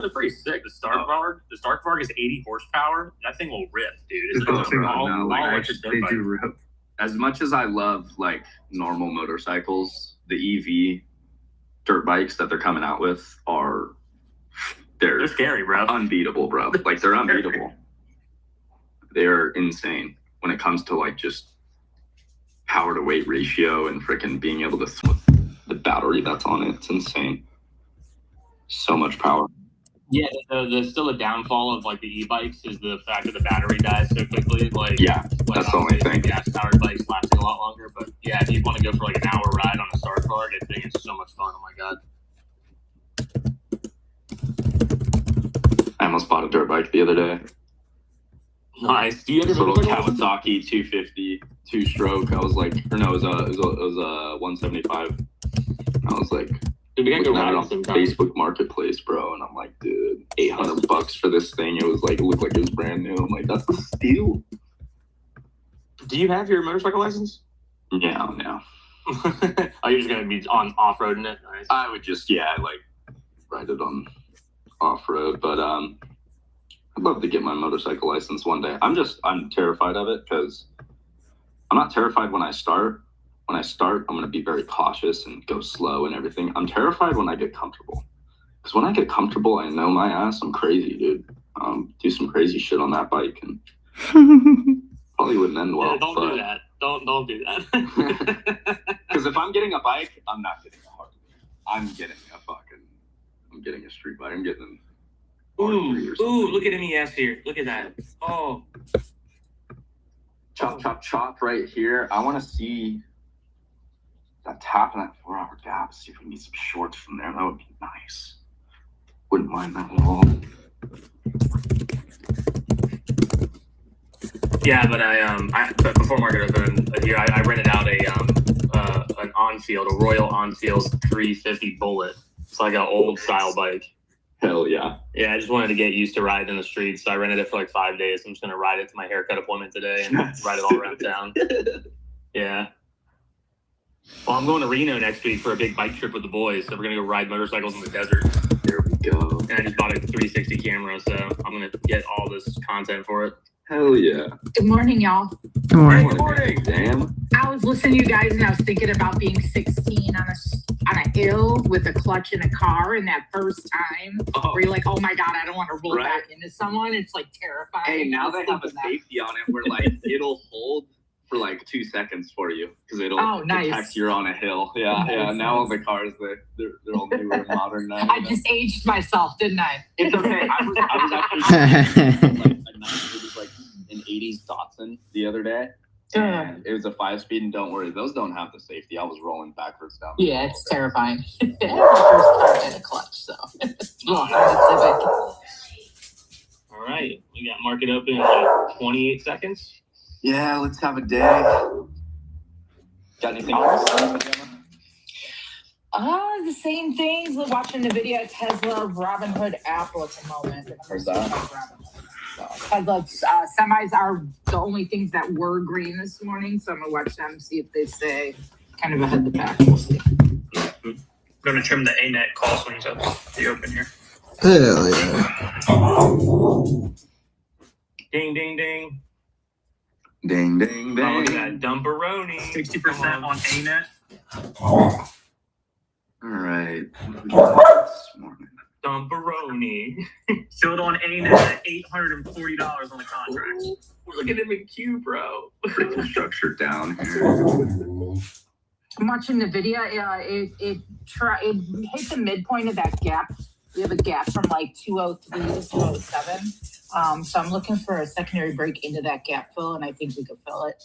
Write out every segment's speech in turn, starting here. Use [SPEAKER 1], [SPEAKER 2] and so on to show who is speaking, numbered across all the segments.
[SPEAKER 1] They're pretty sick. The Stark Varg is 80 horsepower. That thing will rip, dude. It's
[SPEAKER 2] they do rip. As much as I love like normal motorcycles, the EV dirt bikes that they're coming out with they're
[SPEAKER 1] scary, bro.
[SPEAKER 2] Unbeatable, bro. Like they're unbeatable. They're insane when it comes to like just power to weight ratio and freaking being able to the battery that's on it. It's insane. So much power.
[SPEAKER 1] Yeah, the still a downfall of like the e-bikes is the fact that the battery dies so quickly. Like
[SPEAKER 2] that's the only thing.
[SPEAKER 1] Gas-powered bikes lasting a lot longer, but yeah, if you want to go for like an hour ride on a Stark Varg, I think it's so much fun. Oh my god!
[SPEAKER 2] I almost bought a dirt bike the other day.
[SPEAKER 1] Nice. Do you ever
[SPEAKER 2] little Kawasaki 250 2-stroke? I was like, it was a 175. I was like.
[SPEAKER 1] Dude, we gotta go ride
[SPEAKER 2] on Facebook Marketplace, bro, and I'm like, dude, $800 for this thing. It looked like it was brand new. I'm like, that's a steal.
[SPEAKER 1] Do you have your motorcycle license?
[SPEAKER 2] Yeah, no.
[SPEAKER 1] Are you just gonna be on off-roading it? Nice.
[SPEAKER 2] I would just ride it on off-road, but I'd love to get my motorcycle license one day. I'm terrified of it because I'm not terrified when I start. When I start, I'm going to be very cautious and go slow and everything. I'm terrified when I get comfortable. Because when I get comfortable, I know my ass. I'm crazy, dude. Do some crazy shit on that bike and probably wouldn't end well.
[SPEAKER 1] Yeah, don't do that. Don't do that.
[SPEAKER 2] Because if I'm getting a bike, I'm not getting a Harley. I'm getting a street bike. I'm getting
[SPEAKER 1] Ooh, look at MES here. Look at that. Oh.
[SPEAKER 2] Chop right here. I want to see that top and that 4-hour gap. See if we can get some shorts from there. That would be nice. Wouldn't mind that at all.
[SPEAKER 1] Yeah, but before market open here, I rented out an a Royal Enfield 350 Bullet. It's like an old style bike.
[SPEAKER 2] Hell yeah.
[SPEAKER 1] Yeah, I just wanted to get used to riding in the streets, so I rented it for like 5 days. I'm just gonna ride it to my haircut appointment today and ride it all around town. Yeah. Well, I'm going to Reno next week for a big bike trip with the boys, so we're going to go ride motorcycles in the desert.
[SPEAKER 2] There we go.
[SPEAKER 1] And I just bought a 360 camera, so I'm going to get all this content for it.
[SPEAKER 2] Hell yeah.
[SPEAKER 3] Good morning, y'all.
[SPEAKER 2] Good morning.
[SPEAKER 1] Good morning.
[SPEAKER 2] Damn.
[SPEAKER 3] I was listening to you guys, and I was thinking about being 16 on a hill with a clutch in a car, and that first time where you're like, oh my God, I don't want to roll back into someone. It's like terrifying.
[SPEAKER 2] Hey, now they have a safety on it where like it'll hold for like 2 seconds for you because it'll detect you're on a hill. Yeah, yeah. Now all the cars they're all newer and modern now.
[SPEAKER 3] I just aged myself, didn't I?
[SPEAKER 2] It's okay. I was actually like an 80s Datsun the other day. And it was a 5-speed, and don't worry, those don't have the safety. I was rolling backwards down.
[SPEAKER 3] Yeah, it's terrifying. My first car had a clutch, so.
[SPEAKER 1] All right, we got market open in like 28 seconds.
[SPEAKER 2] Yeah, let's have a day. Got anything else?
[SPEAKER 3] The same things. We're watching the video at Tesla Robinhood Apple at the moment.
[SPEAKER 2] Where's that?
[SPEAKER 3] So Tesla semis are the only things that were green this morning, so I'm gonna watch them, see if they stay kind of ahead the pack. We'll see.
[SPEAKER 1] I'm gonna trim the ANET call swings up the open here.
[SPEAKER 4] Hell yeah.
[SPEAKER 1] Ding, ding, ding.
[SPEAKER 2] Ding, ding, ding.
[SPEAKER 1] Oh, look at that Dumperoni. 60% on ANET.
[SPEAKER 2] All right. What did we get this morning?
[SPEAKER 1] Dumperoni. Sold on ANET at $840 on the contract. Look at him in Q, bro.
[SPEAKER 2] Freaking structure down here.
[SPEAKER 3] I'm watching the video. It hit the midpoint of that gap. We have a gap from like 203 to 207. So I'm looking for a secondary break into that gap fill, and I think we could fill it.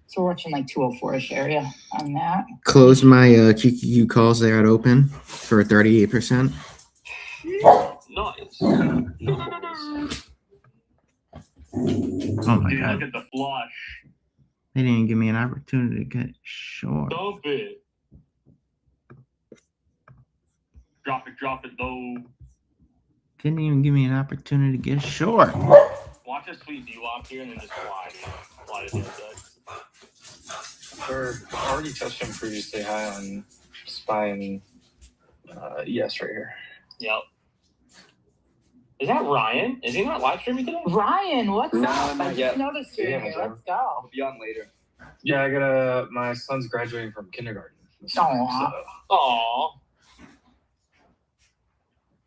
[SPEAKER 3] So we're watching like 204-ish area on that.
[SPEAKER 4] Close my QQQ calls there at open for 38%.
[SPEAKER 1] Nice.
[SPEAKER 4] Oh my God.
[SPEAKER 1] Look at the flush.
[SPEAKER 4] They didn't even give me an opportunity to get short.
[SPEAKER 1] Dump it. Drop it low.
[SPEAKER 4] Didn't even give me an opportunity to get short.
[SPEAKER 1] Watch a sweet D-lock here and then just slide to the other side.
[SPEAKER 5] We're already touched him previously high on SPY and yes right here.
[SPEAKER 1] Yep. Is that Ryan? Is he not live streaming today?
[SPEAKER 3] Ryan, what's
[SPEAKER 5] No,
[SPEAKER 3] up?
[SPEAKER 5] not
[SPEAKER 3] I
[SPEAKER 5] yet.
[SPEAKER 3] just noticed you
[SPEAKER 5] Yeah,
[SPEAKER 3] here.
[SPEAKER 5] sure.
[SPEAKER 3] Let's go.
[SPEAKER 2] I'll be on later.
[SPEAKER 5] Yeah, I got my son's graduating from kindergarten.
[SPEAKER 3] Aw.
[SPEAKER 1] Aw.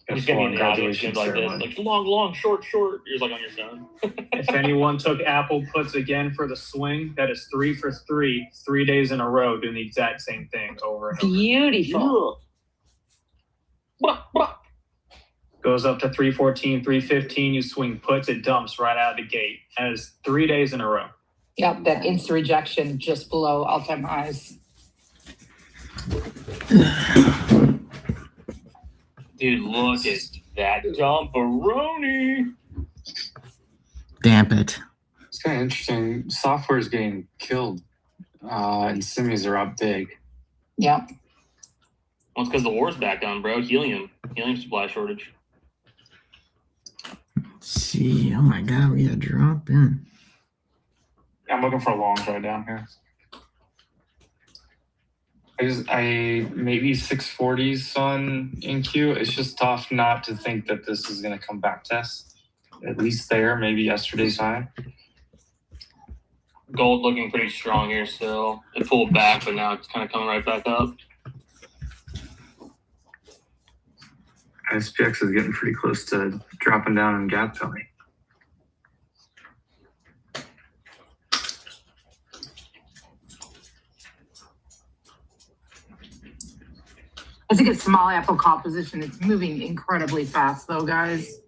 [SPEAKER 5] Got a
[SPEAKER 1] He's gonna be
[SPEAKER 5] full-on
[SPEAKER 1] in the audience
[SPEAKER 5] graduation
[SPEAKER 1] like this,
[SPEAKER 5] ceremony.
[SPEAKER 1] like long, short. You're like on your phone.
[SPEAKER 6] If anyone took Apple puts again for the swing, that is 3 for 3, 3 days in a row doing the exact same thing over and over.
[SPEAKER 3] Beautiful.
[SPEAKER 6] Goes up to 314, 315. You swing puts, it dumps right out of the gate. That is 3 days in a row.
[SPEAKER 3] Yep, that instant rejection just below all-time highs.
[SPEAKER 1] Dude, look at that dumperoni.
[SPEAKER 4] Damp it.
[SPEAKER 5] It's kind of interesting. Software is getting killed, and semis are up big.
[SPEAKER 3] Yep.
[SPEAKER 1] Well, it's because the war's back on, bro. Helium supply shortage.
[SPEAKER 4] Let's see. Oh my god, we got drop in.
[SPEAKER 6] I'm looking for longs right down here.
[SPEAKER 5] I maybe 640s on NQ. It's just tough not to think that this is going to come back test. At least there, maybe yesterday's high.
[SPEAKER 1] Gold looking pretty strong here still. It pulled back, but now it's kind of coming right back up.
[SPEAKER 5] SPX is getting pretty close to dropping down in gap filling.
[SPEAKER 3] I think a small Apple call position. It's moving incredibly fast, though, guys.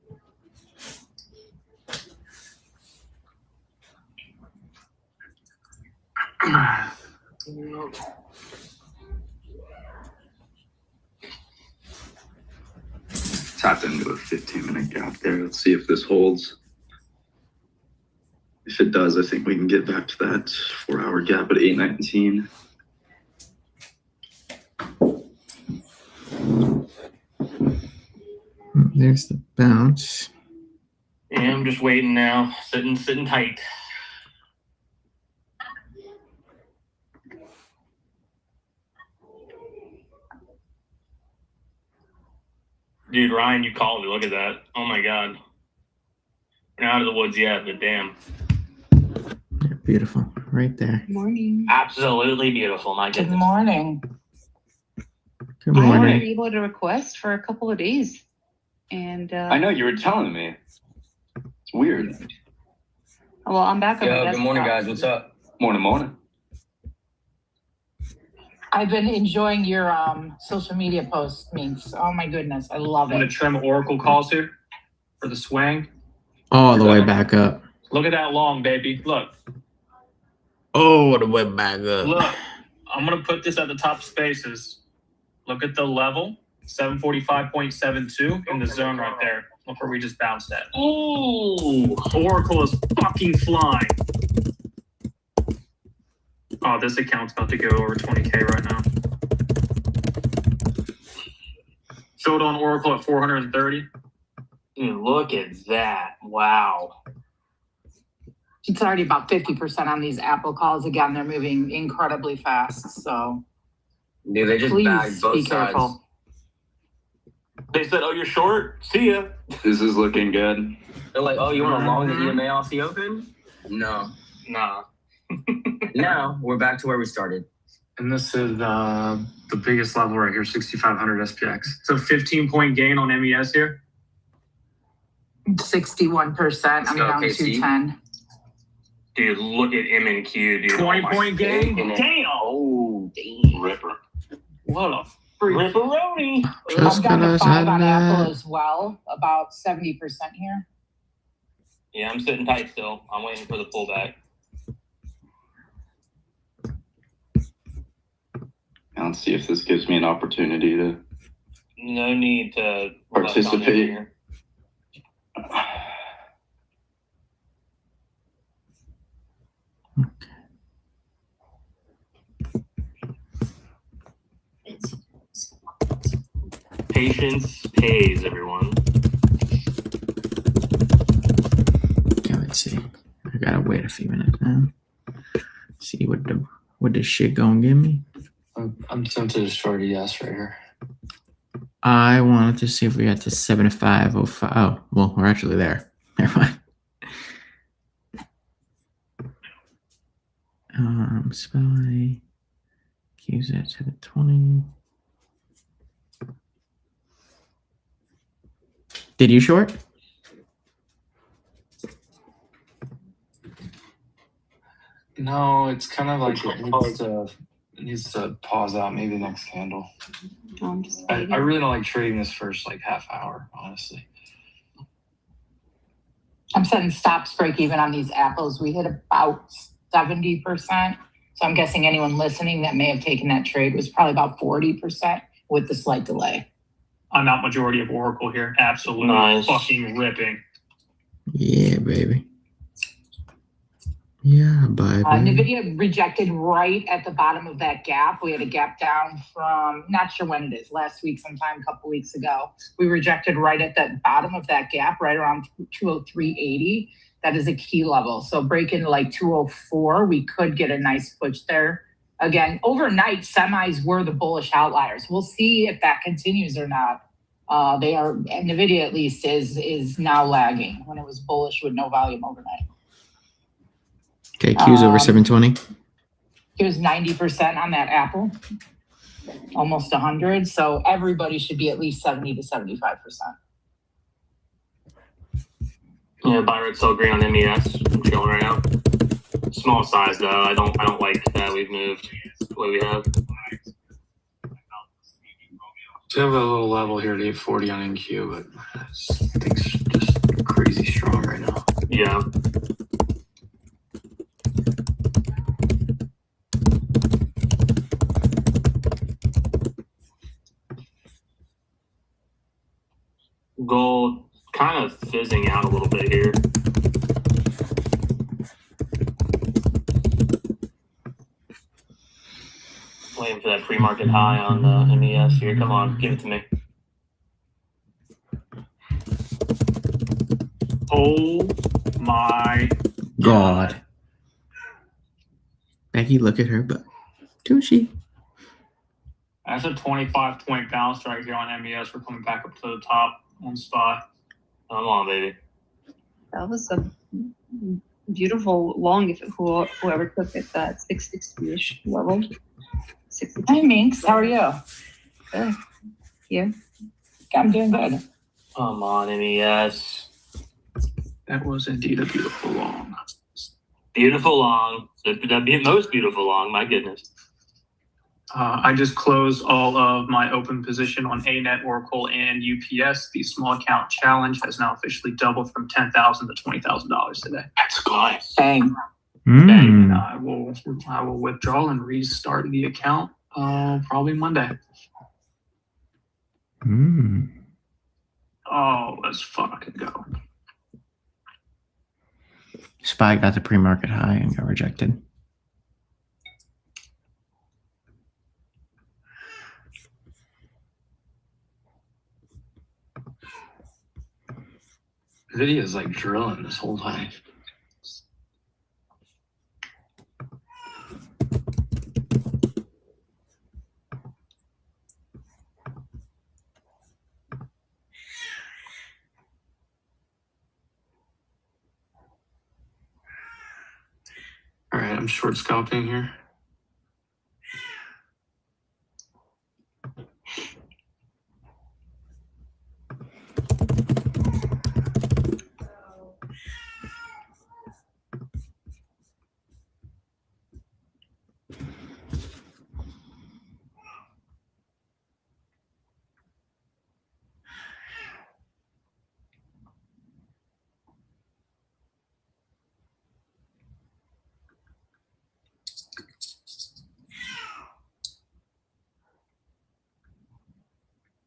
[SPEAKER 2] Tapped into a 15-minute gap there. Let's see if this holds. If it does, I think we can get back to that 4-hour gap at 819.
[SPEAKER 4] There's the bounce.
[SPEAKER 1] Yeah, I'm just waiting now. Sitting tight. Dude, Ryan, you called me. Look at that. Oh my god. We're not out of the woods yet, but damn.
[SPEAKER 4] Yeah, beautiful. Right there.
[SPEAKER 7] Morning.
[SPEAKER 1] Absolutely beautiful. My
[SPEAKER 3] Good
[SPEAKER 1] goodness.
[SPEAKER 3] morning.
[SPEAKER 4] Good
[SPEAKER 7] I haven't
[SPEAKER 4] morning.
[SPEAKER 7] been able to request for a couple of days. And
[SPEAKER 2] I know you were telling me. It's weird.
[SPEAKER 7] well, I'm back on my
[SPEAKER 8] Yo, good morning,
[SPEAKER 7] desktop.
[SPEAKER 8] guys. What's up?
[SPEAKER 2] Morning.
[SPEAKER 3] I've been enjoying your social media posts, Minx. Oh my goodness, I love
[SPEAKER 6] I'm going
[SPEAKER 3] it.
[SPEAKER 6] to trim Oracle calls here for the swing.
[SPEAKER 4] All the way back up.
[SPEAKER 6] Look at that long, baby. Look.
[SPEAKER 4] All the way back up.
[SPEAKER 6] Look. I'm going to put this at the top spaces. Look at the level. 745.72 in the zone right there. Look where we just bounced at.
[SPEAKER 1] Ooh.
[SPEAKER 6] Oracle is fucking flying. Oh, this account's about to go over 20K right now. Showed on Oracle at 430.
[SPEAKER 1] Dude, look at that. Wow.
[SPEAKER 3] It's already about 50% on these Apple calls. Again, they're moving incredibly fast. So
[SPEAKER 8] Dude, they just
[SPEAKER 3] please
[SPEAKER 8] bagged both
[SPEAKER 3] be
[SPEAKER 8] sides.
[SPEAKER 3] careful.
[SPEAKER 1] They said, oh, you're short? See ya.
[SPEAKER 2] This is looking good.
[SPEAKER 8] They're like, oh, you want to long the EMA off the open? No.
[SPEAKER 1] Nah.
[SPEAKER 8] Now we're back to where we started.
[SPEAKER 6] And this is the biggest level right here, 6,500 SPX. So 15-point gain on MES here.
[SPEAKER 3] 61%. I mean,
[SPEAKER 8] go,
[SPEAKER 3] on
[SPEAKER 8] KC.
[SPEAKER 3] 210.
[SPEAKER 1] Dude, look at M&Q, dude.
[SPEAKER 6] 20-point gain. Damn.
[SPEAKER 8] Oh, damn.
[SPEAKER 2] Ripper.
[SPEAKER 6] What a freak.
[SPEAKER 1] Ripperoni.
[SPEAKER 4] Just
[SPEAKER 3] I'm down to
[SPEAKER 4] because
[SPEAKER 3] 5
[SPEAKER 4] I
[SPEAKER 3] on Apple
[SPEAKER 4] know.
[SPEAKER 3] as well. About 70% here.
[SPEAKER 1] Yeah, I'm sitting tight still. I'm waiting for the pullback.
[SPEAKER 2] Now let's see if this gives me an opportunity to
[SPEAKER 1] No need to
[SPEAKER 2] Participate.
[SPEAKER 1] Here. Patience pays, everyone.
[SPEAKER 4] Okay, let's see. I gotta wait a few minutes now. See what this shit gonna give me.
[SPEAKER 5] I'm tempted to short ES right here.
[SPEAKER 4] I wanted to see if we got to 75.05. Oh, well, we're actually there. Never mind. SPY. Use it to the 20. Did you short?
[SPEAKER 5] No, it's kind of like it needs to pause out maybe next candle.
[SPEAKER 7] I'm just
[SPEAKER 5] I
[SPEAKER 7] waiting.
[SPEAKER 5] really don't like trading this first like half hour, honestly.
[SPEAKER 3] I'm setting stops break even on these apples. We hit about 70%. So I'm guessing anyone listening that may have taken that trade was probably about 40% with the slight delay.
[SPEAKER 6] I'm out majority of Oracle here. Absolutely
[SPEAKER 1] Nice.
[SPEAKER 6] fucking ripping.
[SPEAKER 4] Yeah, baby. Yeah, baby.
[SPEAKER 3] NVIDIA rejected right at the bottom of that gap. We had a gap down from, not sure when it is, last week sometime, a couple weeks ago. We rejected right at the bottom of that gap, right around 203.80. That is a key level. So break into like 204, we could get a nice push there. Again, overnight, semis were the bullish outliers. We'll see if that continues or not. They are, NVIDIA at least is now lagging when it was bullish with no volume overnight.
[SPEAKER 4] Okay, Q's over 720.
[SPEAKER 3] Here's 90% on that Apple, almost 100. So everybody should be at least 70 to 75%.
[SPEAKER 1] Yeah, buy red, sell green on MES. I'm chilling right now. Small size though. I don't like that we've moved the way we have.
[SPEAKER 5] So we have a little level here at 840 on NQ, but I think it's just crazy strong right now.
[SPEAKER 1] Yeah. Gold kind of fizzing out a little bit here. Waiting for that pre-market high on the MES here. Come on, give it to me.
[SPEAKER 6] Oh my
[SPEAKER 4] God. Becky, look at her butt. Tushy.
[SPEAKER 6] That's a 25-point bounce right here on MES. We're coming back up to the top on spot.
[SPEAKER 1] Come on, baby.
[SPEAKER 7] That was a beautiful long if whoever took it that 660-ish level. 660.
[SPEAKER 3] Hi, Minx. How are you?
[SPEAKER 7] Good. You?
[SPEAKER 3] I'm doing good.
[SPEAKER 1] Come on, MES.
[SPEAKER 6] That was indeed a beautiful long.
[SPEAKER 1] Beautiful long. The most beautiful long. My goodness.
[SPEAKER 6] I just closed all of my open position on ANET, Oracle, and UPS. The small account challenge has now officially doubled from $10,000 to $20,000 today.
[SPEAKER 1] That's nice.
[SPEAKER 3] Bang.
[SPEAKER 6] And I will withdraw and restart the account probably Monday. Oh, let's fucking go.
[SPEAKER 4] SPY got the pre-market high and got rejected.
[SPEAKER 5] NVIDIA is like drilling this whole time. All right, I'm short scalping here.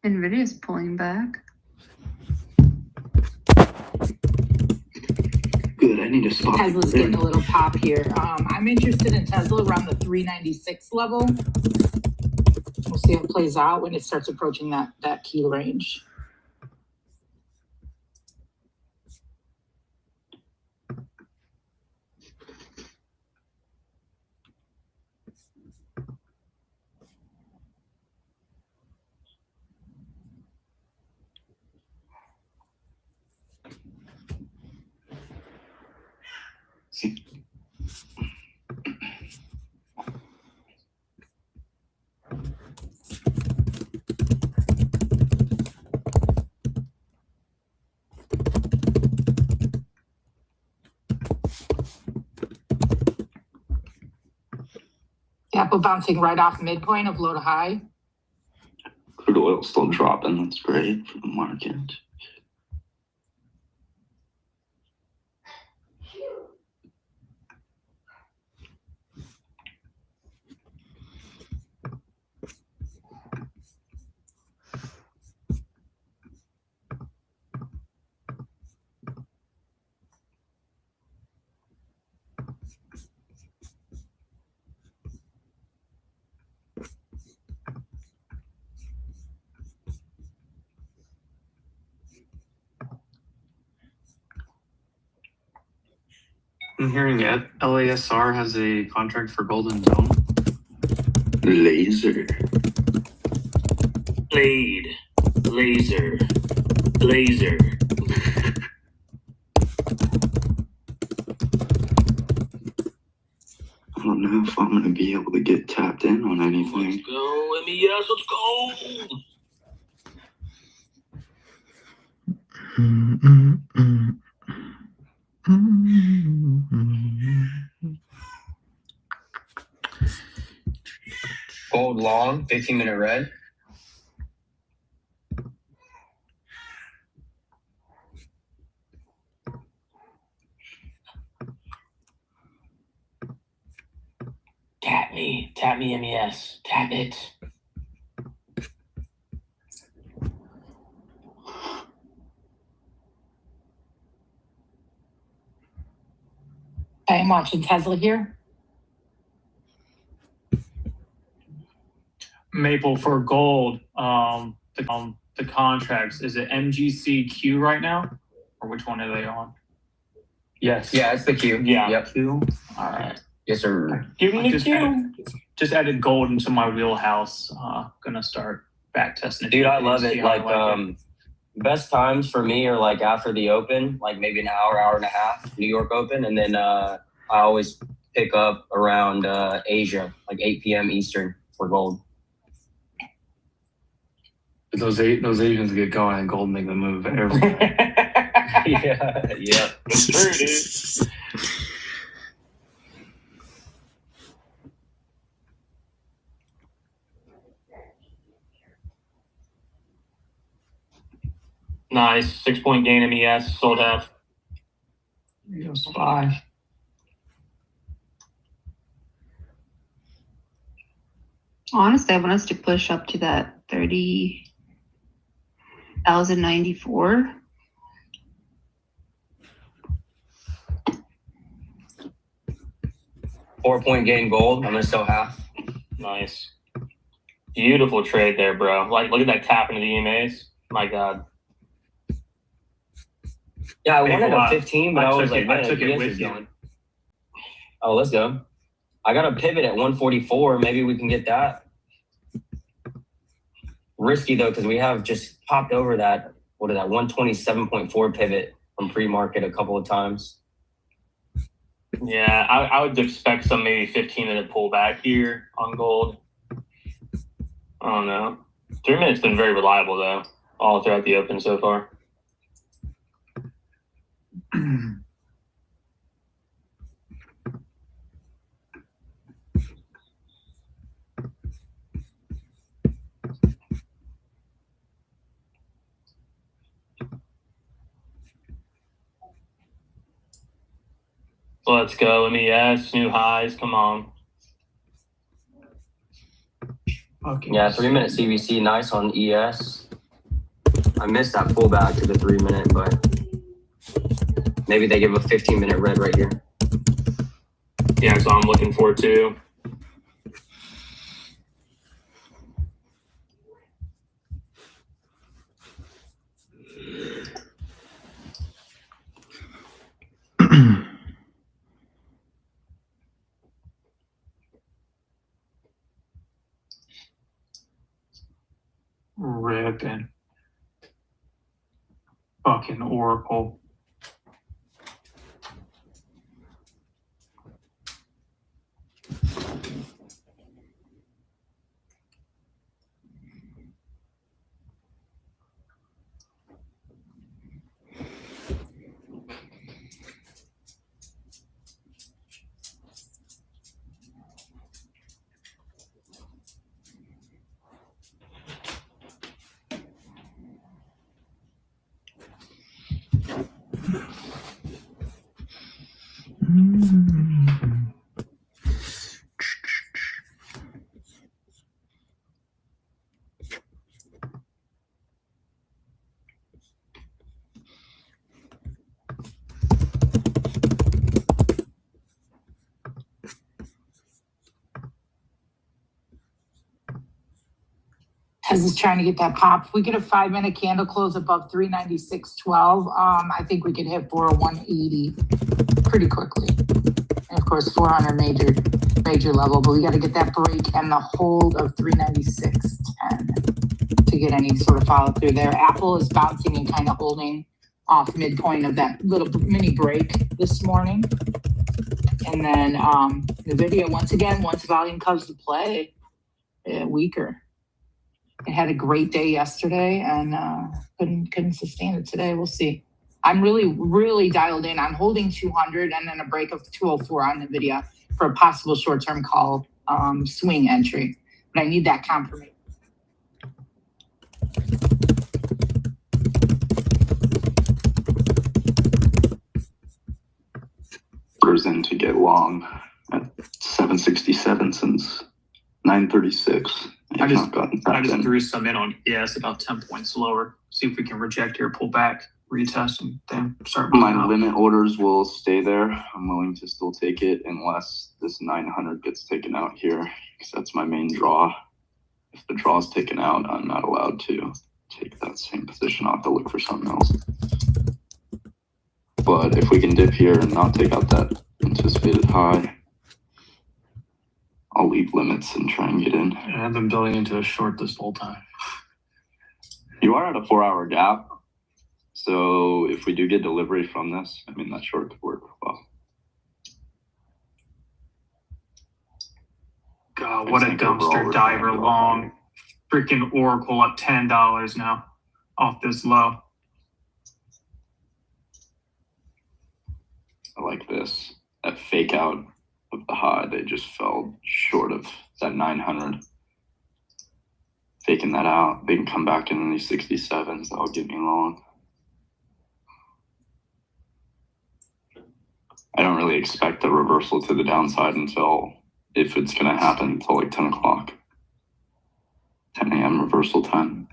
[SPEAKER 7] NVIDIA's pulling back.
[SPEAKER 2] Good. I need to spot.
[SPEAKER 3] Tesla's getting a little pop here. I'm interested in Tesla around the 396 level. We'll see how it plays out when it starts approaching that key range. Apple bouncing right off midpoint of low to high.
[SPEAKER 2] Crude oil still dropping. That's great for the market.
[SPEAKER 5] I'm hearing LASR has a contract for Golden Dome.
[SPEAKER 2] Laser.
[SPEAKER 1] Blade, laser, laser.
[SPEAKER 2] I don't know if I'm gonna be able to get tapped in on anything.
[SPEAKER 1] Let's go, MES, let's go.
[SPEAKER 8] Gold long, 15-minute red.
[SPEAKER 1] Tap me, MES, tap it.
[SPEAKER 3] I'm watching Tesla here.
[SPEAKER 6] Maple for gold. The contracts, is it MGCQ right now, or which one are they on?
[SPEAKER 5] Yes.
[SPEAKER 8] Yeah, it's the Q.
[SPEAKER 1] Yeah.
[SPEAKER 8] Yep.
[SPEAKER 6] Q. All right.
[SPEAKER 8] Yes, sir.
[SPEAKER 1] Give me the
[SPEAKER 6] Just
[SPEAKER 1] Q.
[SPEAKER 6] Just added gold into my wheelhouse. Gonna start back testing it.
[SPEAKER 8] Dude, I love
[SPEAKER 6] see
[SPEAKER 8] it.
[SPEAKER 6] how I
[SPEAKER 8] Like, best times for me are like after the open, like maybe an hour and a half, New York Open, and then I always pick up around Asia, like 8 p.m. Eastern for gold.
[SPEAKER 5] Those Asians get going and gold make the move every night.
[SPEAKER 8] Yeah, yeah.
[SPEAKER 1] It's true, dude. Nice. 6-point gain MES, sold half.
[SPEAKER 6] SPY.
[SPEAKER 7] Honestly, I want us to push up to that 30,094.
[SPEAKER 8] Four-point gain gold. I'm gonna sell half.
[SPEAKER 1] Nice. Beautiful trade there, bro. Like, look at that tap into the EMAs. My God.
[SPEAKER 8] Yeah, I
[SPEAKER 6] Hey,
[SPEAKER 8] wanted
[SPEAKER 6] wow.
[SPEAKER 8] a 15, but I was like, man,
[SPEAKER 6] I took it
[SPEAKER 8] PS
[SPEAKER 6] with
[SPEAKER 8] is
[SPEAKER 6] you.
[SPEAKER 8] going. Oh, let's go. I got a pivot at 144. Maybe we can get that. Risky though, because we have just popped over that. What is that? 127.4 pivot from pre-market a couple of times.
[SPEAKER 1] Yeah, I would expect some maybe 15-minute pullback here on gold. I don't know. 3 minutes been very reliable though, all throughout the open so far. Let's go, MES, new highs, come on.
[SPEAKER 6] Okay.
[SPEAKER 8] Yeah, 3-minute CVC, nice on ES. I missed that pullback to the 3-minute, but maybe they give a 15-minute red right here.
[SPEAKER 1] Yeah, so I'm looking for it too.
[SPEAKER 6] Ripping. Fucking Oracle.
[SPEAKER 3] Tez is trying to get that pop. If we get a 5-minute candle close above 396.12, I think we could hit 401.80 pretty quickly. And of course, 400 major level, but we got to get that break and the hold of 396.10 to get any sort of follow through there. Apple is bouncing and kind of holding off midpoint of that little mini break this morning. And then NVIDIA, once again, once volume comes to play, weaker. It had a great day yesterday and couldn't sustain it today. We'll see. I'm really dialed in. I'm holding 200 and then a break of 204 on NVIDIA for a possible short-term call swing entry. But I need that confirmation.
[SPEAKER 2] Orders in to get long at 767 since 936.
[SPEAKER 6] I just threw some in on ES about 10 points lower. See if we can reject here, pull back, retest, and then start moving
[SPEAKER 2] My
[SPEAKER 6] up.
[SPEAKER 2] limit orders will stay there. I'm willing to still take it unless this 900 gets taken out here, because that's my main draw. If the draw is taken out, I'm not allowed to take that same position. I'll have to look for something else. But if we can dip here and not take out that anticipated high, I'll leave limits and try and get in.
[SPEAKER 5] Yeah, I've been building into a short this whole time.
[SPEAKER 2] You are at a 4-hour gap. So if we do get delivery from this, I mean, that short could work well.
[SPEAKER 6] God, what a dumpster diver long. Freaking Oracle up $10 now off this low.
[SPEAKER 2] I like this. That fake out of the high, they just fell short of that 900. Faking that out, they can come back in these 67s. That'll get me long. I don't really expect a reversal to the downside until, if it's going to happen, until like 10 o'clock. 10 a.m. reversal time.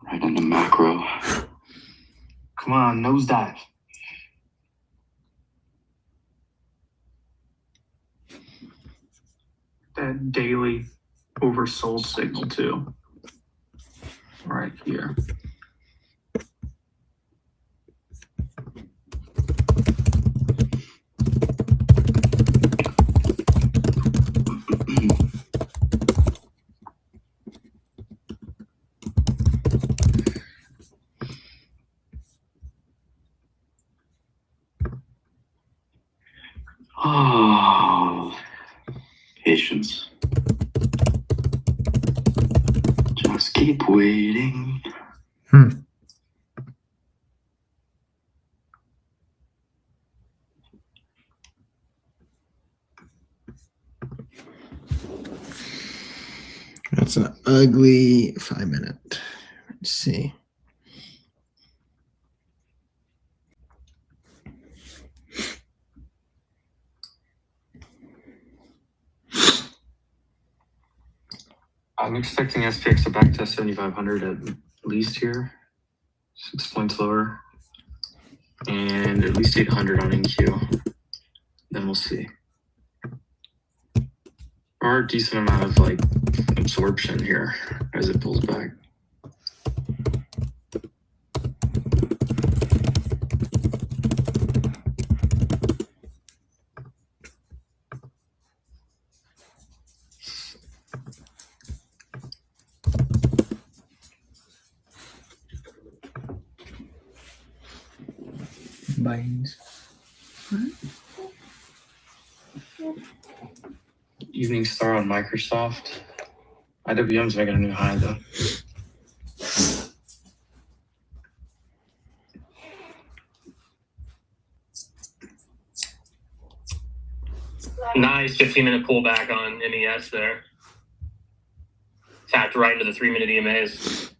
[SPEAKER 2] Right into macro.
[SPEAKER 5] Come on, nosedive.
[SPEAKER 6] That daily oversold signal too. Right here.
[SPEAKER 2] Oh, patience. Just keep waiting.
[SPEAKER 4] That's an ugly 5-minute. Let's see.
[SPEAKER 5] I'm expecting SPX to back test 7,500 at least here. 6 points lower. And at least 800 on NQ. Then we'll see. Or a decent amount of like absorption here as it pulls back.
[SPEAKER 4] Binds.
[SPEAKER 5] Evening star on Microsoft. IWM's making a new high though.
[SPEAKER 1] Nice 15-minute pullback on MES there. Tapped right into the 3-minute EMAs.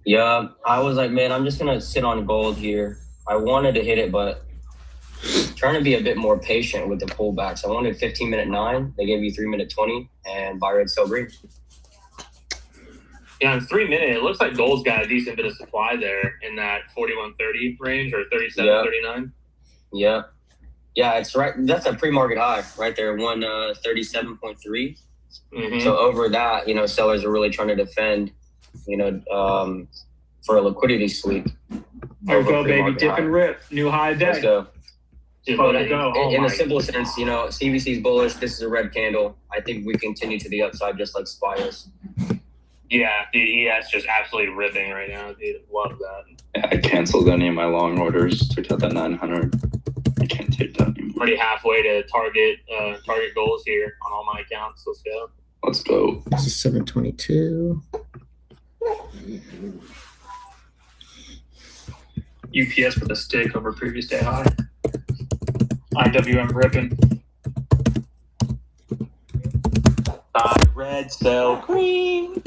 [SPEAKER 8] Yeah, I was like, man, I'm just gonna sit on gold here. I wanted to hit it, but trying to be a bit more patient with the pullbacks. I wanted 15-minute 9. They gave you 3-minute 20 and buy red, sell green.
[SPEAKER 1] Yeah, in 3-minute, it looks like gold's got a decent bit of supply there in that 41.30 range or 37.39.
[SPEAKER 8] Yeah. Yeah, it's right. That's a pre-market high right there, 137.3.
[SPEAKER 1] Mhm.
[SPEAKER 8] So over that, sellers are really trying to defend, for a liquidity sweep.
[SPEAKER 6] There we
[SPEAKER 8] over
[SPEAKER 6] go, baby.
[SPEAKER 8] pre-market
[SPEAKER 6] Dip
[SPEAKER 8] high.
[SPEAKER 6] and rip. New high
[SPEAKER 8] Let's
[SPEAKER 6] day.
[SPEAKER 8] go.
[SPEAKER 1] Dude,
[SPEAKER 6] Oh,
[SPEAKER 1] what
[SPEAKER 6] there
[SPEAKER 1] a-
[SPEAKER 6] you go. Oh,
[SPEAKER 8] In
[SPEAKER 6] my.
[SPEAKER 8] a simple sense, CVC is bullish. This is a red candle. I think we continue to the upside just like SPY is.
[SPEAKER 1] Yeah, dude, ES just absolutely ripping right now, dude. Love that.
[SPEAKER 2] Yeah, I canceled any of my long orders. Took out that 900. I can't take that anymore.
[SPEAKER 1] Already halfway to target goals here on all my accounts. Let's go.
[SPEAKER 2] Let's go.
[SPEAKER 4] This is 722.
[SPEAKER 6] UPS with a stick over previous day high. IWM ripping.
[SPEAKER 1] Buy red, sell green.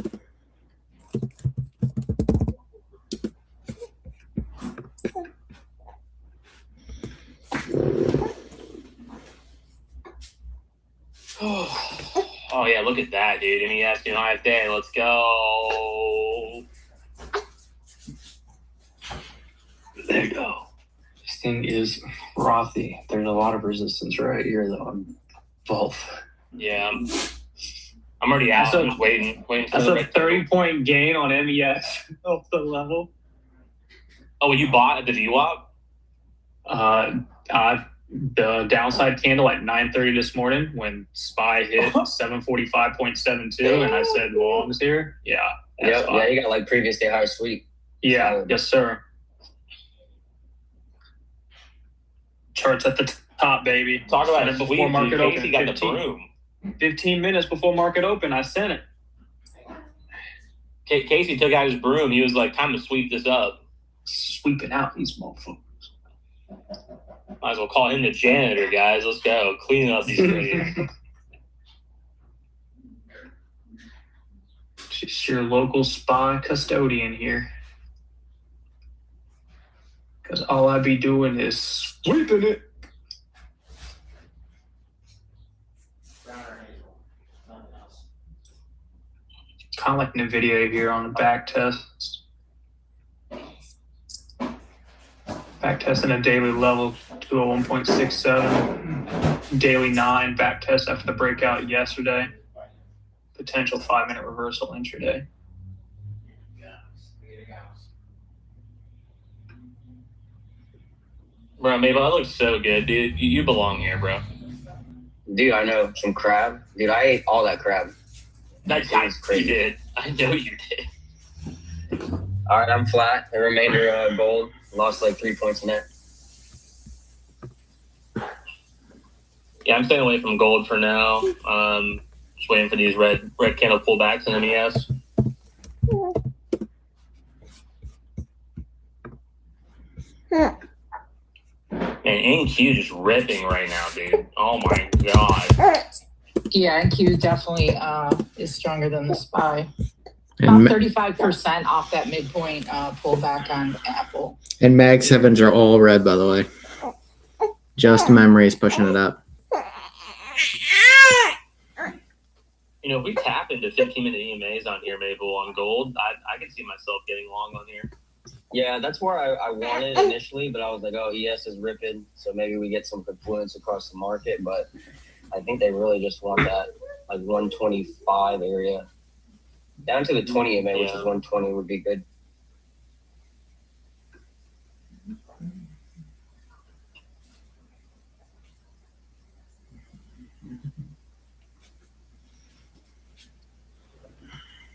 [SPEAKER 1] Oh yeah, look at that, dude. MES doing high day. Let's go. There you go.
[SPEAKER 5] This thing is frothy. There's a lot of resistance right here, though, on both.
[SPEAKER 1] Yeah, I'm already out. I'm just waiting for
[SPEAKER 6] That's
[SPEAKER 1] the
[SPEAKER 6] a
[SPEAKER 1] red
[SPEAKER 6] 30-point gain on MES off the level.
[SPEAKER 1] Oh, you bought at the VWAP?
[SPEAKER 6] The downside candle at 9:30 this morning when SPY hit 745.72, and I said longs here. Yeah. that's
[SPEAKER 8] Yep.
[SPEAKER 6] fine.
[SPEAKER 8] Yeah, you got like previous day high sweep.
[SPEAKER 6] Yeah. Yes, sir. Charts at the top, baby.
[SPEAKER 1] Talk about
[SPEAKER 6] Sent
[SPEAKER 1] it
[SPEAKER 6] it
[SPEAKER 1] before
[SPEAKER 6] before market open.
[SPEAKER 1] Casey got the broom.
[SPEAKER 6] 15 minutes before market open, I sent it.
[SPEAKER 1] Casey took out his broom. He was like, "Time to sweep this up."
[SPEAKER 6] Sweeping out these motherfuckers.
[SPEAKER 1] Might as well call him the janitor, guys. Let's go. Cleaning up these things.
[SPEAKER 6] Just your local SPY custodian here. Because all I be doing is sweeping it. Kind of like NVIDIA here on the back test. Back testing a daily level 201.67. Daily 9 back test after the breakout yesterday. Potential 5-minute reversal intraday.
[SPEAKER 1] Bro, Mabel, that looks so good, dude. You belong here, bro.
[SPEAKER 8] Dude, I know. Some crab. Dude, I ate all that crab.
[SPEAKER 1] That's
[SPEAKER 8] That was crazy.
[SPEAKER 1] You did. I know you did.
[SPEAKER 8] All right, I'm flat. The remainder gold. Lost like 3 points in there.
[SPEAKER 1] Yeah, I'm staying away from gold for now. Just waiting for these red candle pullbacks in MES. And NQ just ripping right now, dude. Oh my god.
[SPEAKER 3] Yeah, NQ definitely is stronger than the SPY.
[SPEAKER 4] And,
[SPEAKER 3] About 35% off that midpoint pullback on Apple.
[SPEAKER 4] and Mag 7s are all red, by the way. Just memory is pushing it up.
[SPEAKER 1] You know, if we tap into 15-minute EMAs on here, Mabel, on gold, I can see myself getting long on here.
[SPEAKER 8] Yeah, that's where I wanted initially, but I was like, oh, ES is ripping, so maybe we get some confluence across the market. But I think they really just want that like 125 area. Down to the 20 EMA, which is 120, would be good.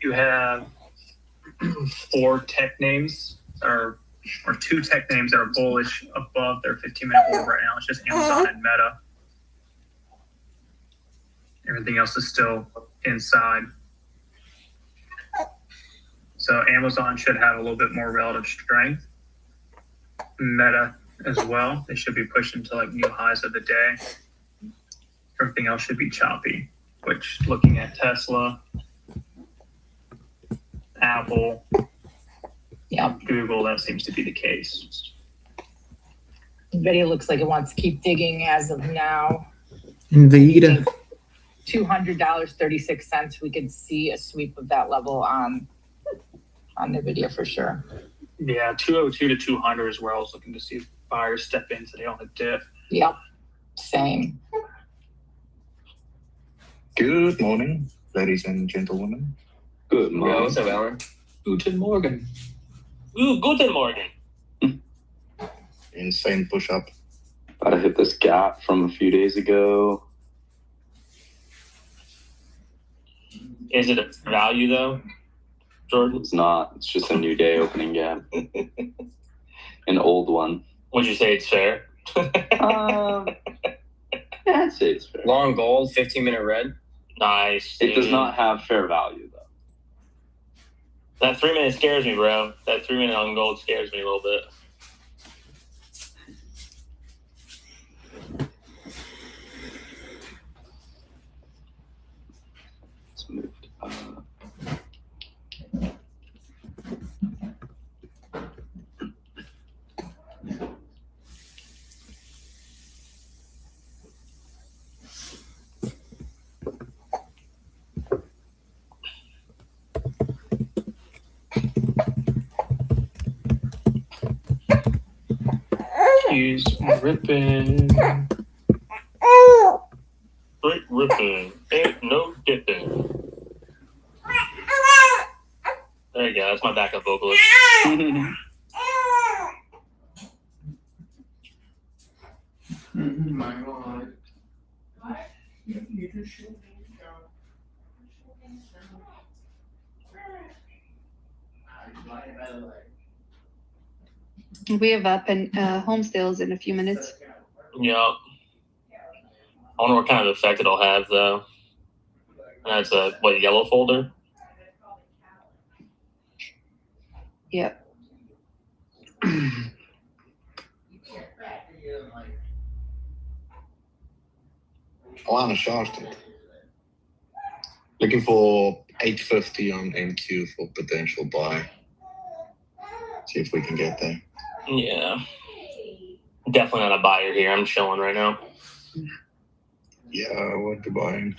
[SPEAKER 6] You have 4 tech names or 2 tech names that are bullish above their 15-minute order right now. It's just Amazon and Meta. Everything else is still inside. So Amazon should have a little bit more relative strength. Meta as well. They should be pushing to like new highs of the day. Everything else should be choppy, which looking at Tesla, Apple, Google, that seems to be the case.
[SPEAKER 3] NVIDIA looks like it wants to keep digging as of now.
[SPEAKER 4] Nvidia.
[SPEAKER 3] $200.36. We could see a sweep of that level on NVIDIA for sure.
[SPEAKER 6] Yeah, 202 to 200 is where I was looking to see buyers step in today on the dip.
[SPEAKER 3] Yep, same.
[SPEAKER 9] Good morning. ladies and gentlemen.
[SPEAKER 2] Good
[SPEAKER 8] Yo,
[SPEAKER 2] morning.
[SPEAKER 8] what's up, Alan?
[SPEAKER 5] Guten Morgen.
[SPEAKER 1] Ooh, guten Morgen.
[SPEAKER 9] Insane push up.
[SPEAKER 2] About to hit this gap from a few days ago.
[SPEAKER 1] Is it a value though, Jordan?
[SPEAKER 2] It's not. It's just a new day opening gap. An old one.
[SPEAKER 1] Would you say it's fair?
[SPEAKER 2] Yeah, I'd say it's fair.
[SPEAKER 8] Long gold, 15-minute red.
[SPEAKER 1] Nice.
[SPEAKER 2] It does
[SPEAKER 1] dude.
[SPEAKER 2] not have fair value though.
[SPEAKER 1] That 3 minute scares me, bro. That 3 minute on gold scares me a little bit.
[SPEAKER 2] It's moved.
[SPEAKER 5] He's ripping.
[SPEAKER 1] Straight ripping. Ain't no dipping. There you go. That's my backup vocalist.
[SPEAKER 4] My God.
[SPEAKER 7] We have up and home sales in a few minutes.
[SPEAKER 1] Yep. I wonder what kind of effect it'll have, though. That's a, yellow folder?
[SPEAKER 7] Yep.
[SPEAKER 9] Alana Sharston. Looking for 850 on NQ for potential buy. See if we can get there.
[SPEAKER 1] Yeah. Definitely not a buyer here. I'm chilling right now.
[SPEAKER 9] Yeah, I would be buying.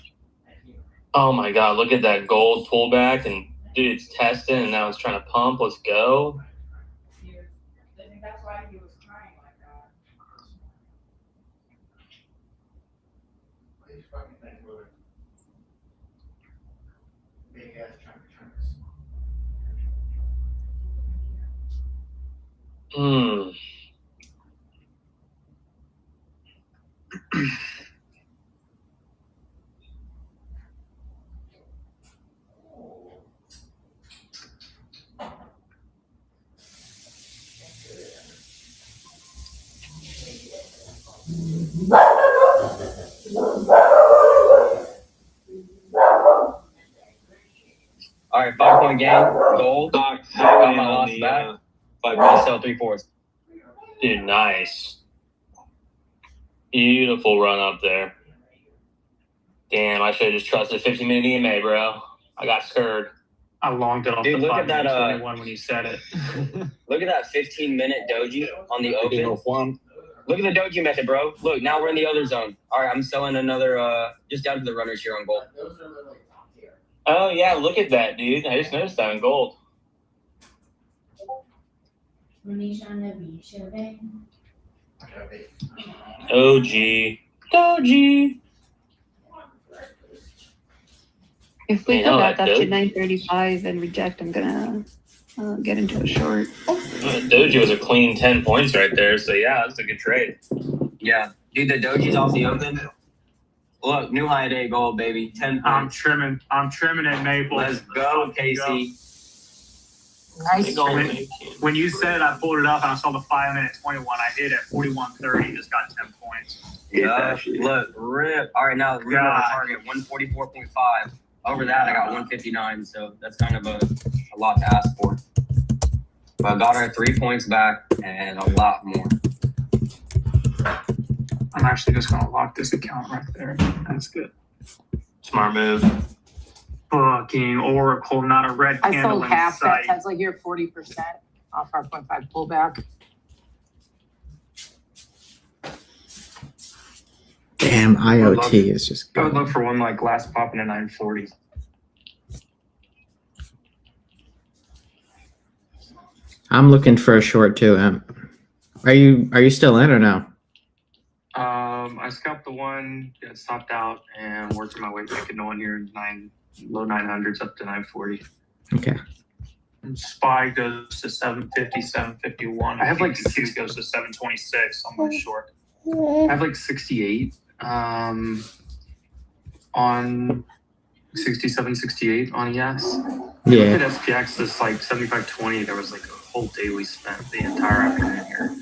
[SPEAKER 1] Oh my God, look at that gold pullback. And dude, it's testing and now it's trying to pump. Let's go. Hmm.
[SPEAKER 8] All right, 5-point game, gold. Got my loss back. 5 sell 3/4.
[SPEAKER 1] Dude, nice. Beautiful run up there. Damn, I should have just trusted 15-minute EMA, bro. I got scared.
[SPEAKER 6] I longed it off
[SPEAKER 8] Dude,
[SPEAKER 6] the
[SPEAKER 8] look
[SPEAKER 6] 5
[SPEAKER 8] at that,
[SPEAKER 6] minute 21 when you said it.
[SPEAKER 8] Look at that 15-minute doji on the
[SPEAKER 9] Picking
[SPEAKER 8] open.
[SPEAKER 9] off one.
[SPEAKER 8] Look at the doji method, bro. Look, now we're in the other zone. All right, I'm selling another, just down to the runners here on gold.
[SPEAKER 1] Oh, yeah, look at that, dude. I just noticed that in gold. OG. Doji.
[SPEAKER 7] If we
[SPEAKER 1] Man,
[SPEAKER 7] go
[SPEAKER 1] I
[SPEAKER 7] back
[SPEAKER 1] like
[SPEAKER 7] up to
[SPEAKER 1] Doge.
[SPEAKER 7] 935 and reject, I'm gonna get into a short.
[SPEAKER 1] Doji was a clean 10 points right there. So, yeah, that's a good trade.
[SPEAKER 8] Yeah, dude, the doji's off the open. Look, new high day gold, baby. 10
[SPEAKER 6] I'm
[SPEAKER 8] points.
[SPEAKER 6] trimming at Maple.
[SPEAKER 8] Let's go, Casey.
[SPEAKER 3] Nice.
[SPEAKER 1] Big old
[SPEAKER 6] When-
[SPEAKER 1] Nick.
[SPEAKER 6] When you said it, I pulled it up and I saw the 5 minute 21. I hit at 41.30. Just got 10 points.
[SPEAKER 8] Yeah, look, rip. All right, now we're
[SPEAKER 6] God.
[SPEAKER 8] on target 144.5. Over that, I got 159. So that's kind of a lot to ask for. But I got our 3 points back and a lot more.
[SPEAKER 6] I'm actually just going to lock this account right there. That's good.
[SPEAKER 1] Smart move.
[SPEAKER 6] Fucking Oracle, not a red
[SPEAKER 3] I
[SPEAKER 6] candle
[SPEAKER 3] sold
[SPEAKER 6] in
[SPEAKER 3] half that
[SPEAKER 6] sight.
[SPEAKER 3] Tesla here, 40% off our 0.5 pullback.
[SPEAKER 4] Damn, IoT is just
[SPEAKER 5] I would
[SPEAKER 4] going.
[SPEAKER 5] look for one like glass popping at 940.
[SPEAKER 4] I'm looking for a short too. Are you still in or no?
[SPEAKER 5] I scalped the one that stopped out and worked my way back into one here in low 900s up to 940.
[SPEAKER 4] Okay.
[SPEAKER 6] And SPY goes to 750, 751.
[SPEAKER 5] I have like
[SPEAKER 6] QQQ goes to 726 on my short.
[SPEAKER 5] I have like 68 on 67, 68 on ES.
[SPEAKER 4] Yeah.
[SPEAKER 5] At SPX, this like 75.20, there was like a whole day we spent the entire afternoon here.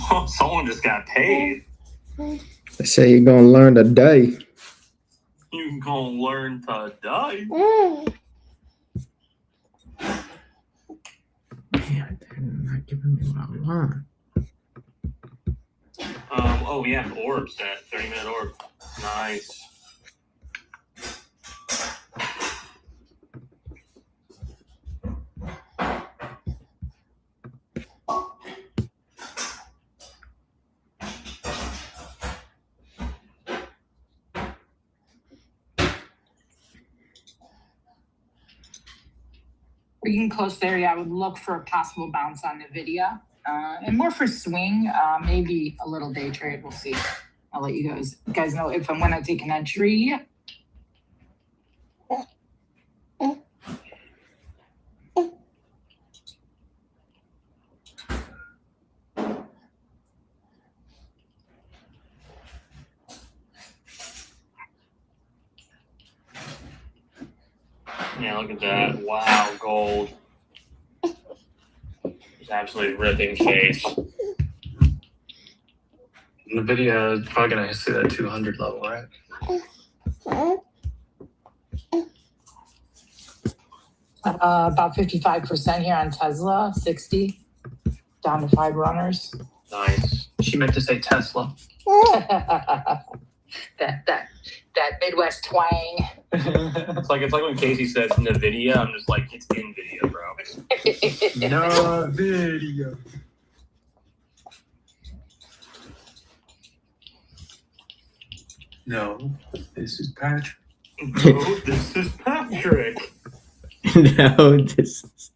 [SPEAKER 1] Oh, someone just got paid.
[SPEAKER 4] They say you're gonna learn today.
[SPEAKER 1] You gonna learn today.
[SPEAKER 4] Man, they're not giving me what I want.
[SPEAKER 1] Oh, we have orbs, that 30-minute orb. Nice.
[SPEAKER 3] We're getting close there. Yeah, I would look for a possible bounce on NVIDIA. And more for swing, maybe a little day trade. We'll see. I'll let you guys know if I'm gonna take an entry.
[SPEAKER 1] Yeah, look at that. Wow, gold. It's absolutely ripping face.
[SPEAKER 5] NVIDIA is probably going to see that 200 level, right?
[SPEAKER 3] About 55% here on Tesla, 60 down to 5 runners.
[SPEAKER 1] Nice.
[SPEAKER 6] She meant to say Tesla.
[SPEAKER 3] that Midwest twang.
[SPEAKER 1] It's like when Casey says NVIDIA, I'm just like, it's NVIDIA, bro.
[SPEAKER 6] No video. No, this is Patrick.
[SPEAKER 1] No, this is Patrick.
[SPEAKER 4] No, this is...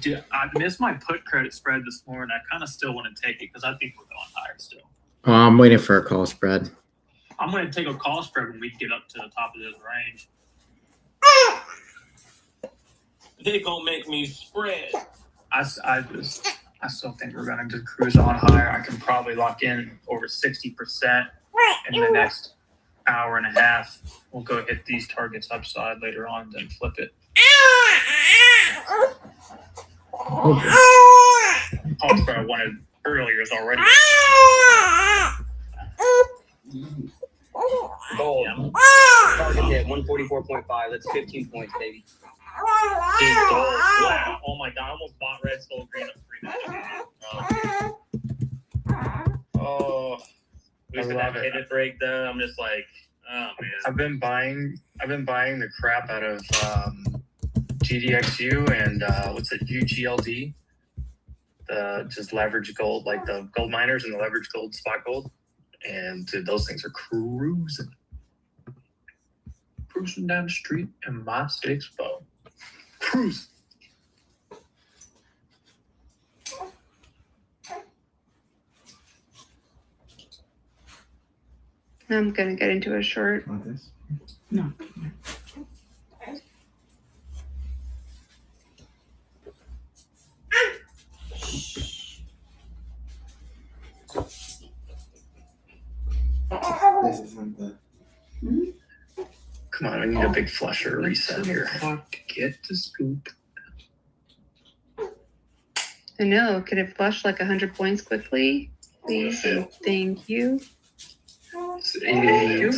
[SPEAKER 6] Dude, I missed my put credit spread this morning. I kind of still want to take it because I think we're going higher still.
[SPEAKER 4] Oh, I'm waiting for a call spread.
[SPEAKER 6] I'm going to take a call spread when we get up to the top of this range.
[SPEAKER 1] They gonna make me spread.
[SPEAKER 6] I still think we're going to cruise on higher. I can probably lock in over 60% in the next hour and a half. We'll go hit these targets upside later on, then flip it. Call spread I wanted earlier is already.
[SPEAKER 8] Gold. Target hit 144.5. That's 15 points, baby.
[SPEAKER 1] Dude, gold. Wow. Oh my god, I almost bought red, sold green up 3 minutes. Oh. We said that pivot break though. I'm just like, oh man.
[SPEAKER 5] I've been buying the crap out of GDXU and what's it, UGLD? The just leverage gold, like the gold miners and the leverage gold, spot gold. And dude, those things are cruising.
[SPEAKER 6] Cruising down the street in my 6-4. Cruise.
[SPEAKER 7] I'm gonna get into a short.
[SPEAKER 4] Want this?
[SPEAKER 3] No.
[SPEAKER 4] This isn't the...
[SPEAKER 5] Come on, I need a big flush or a reset here.
[SPEAKER 6] Get the scoop.
[SPEAKER 7] I know. Could it flush like 100 points quickly? Please and thank you.
[SPEAKER 5] It's 88.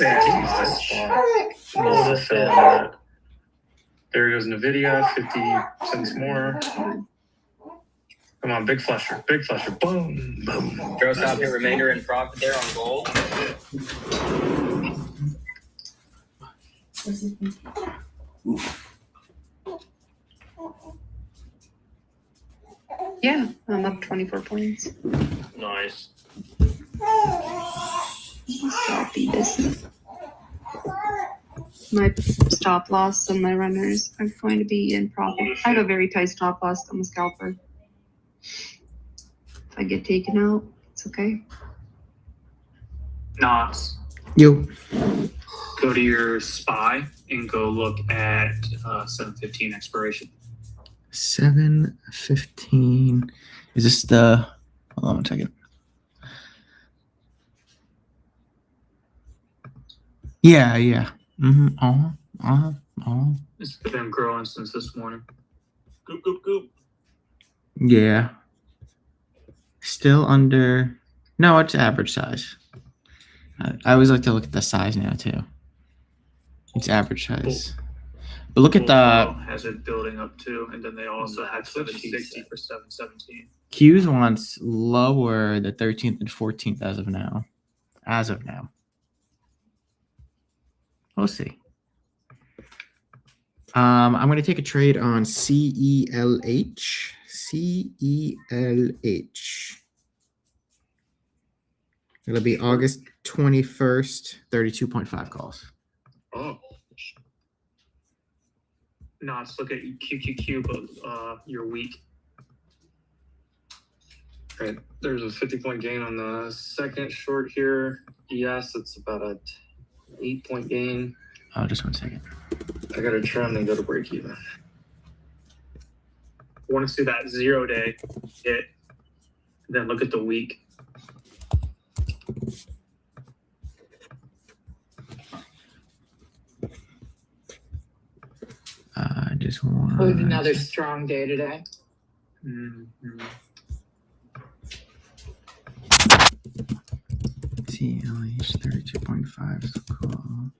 [SPEAKER 5] There goes NVIDIA, 50 cents more. Come on, big flusher. Boom, boom.
[SPEAKER 8] Throw stop hit remainder in profit there on gold.
[SPEAKER 7] Yeah, I'm up 24 points.
[SPEAKER 1] Nice.
[SPEAKER 7] Sloppy business. My stop loss and my runners are going to be in profit. I have a very tight stop loss. I'm a scalper. If I get taken out, it's okay.
[SPEAKER 6] Knots.
[SPEAKER 4] Yo.
[SPEAKER 6] Go to your SPY and go look at 7:15 expiration.
[SPEAKER 4] 7:15. Is this the? Hold on one second. Yeah.
[SPEAKER 6] It's been growing since this morning.
[SPEAKER 1] Goop, goop, goop.
[SPEAKER 4] Yeah. Still under. No, it's average size. I always like to look at the size now too. It's average size. But look at the
[SPEAKER 6] has it building up too, and then they also had 760 for 717.
[SPEAKER 4] Q's wants lower the 13th and 14th as of now. We'll see. I'm going to take a trade on CELH. CELH. It'll be August 21st, 32.5 calls.
[SPEAKER 6] Oh. No, let's look at QQQ, but you're weak.
[SPEAKER 5] Right. There's a 50-point gain on the second short here. Yes, it's about a 8-point gain.
[SPEAKER 4] Oh, just 1 second.
[SPEAKER 5] I got to trend and go to break even.
[SPEAKER 6] Want to see that 0-day hit, then look at the week.
[SPEAKER 4] I just want
[SPEAKER 3] Another strong day today.
[SPEAKER 6] Mm-hmm.
[SPEAKER 4] CLH 32.5 is call.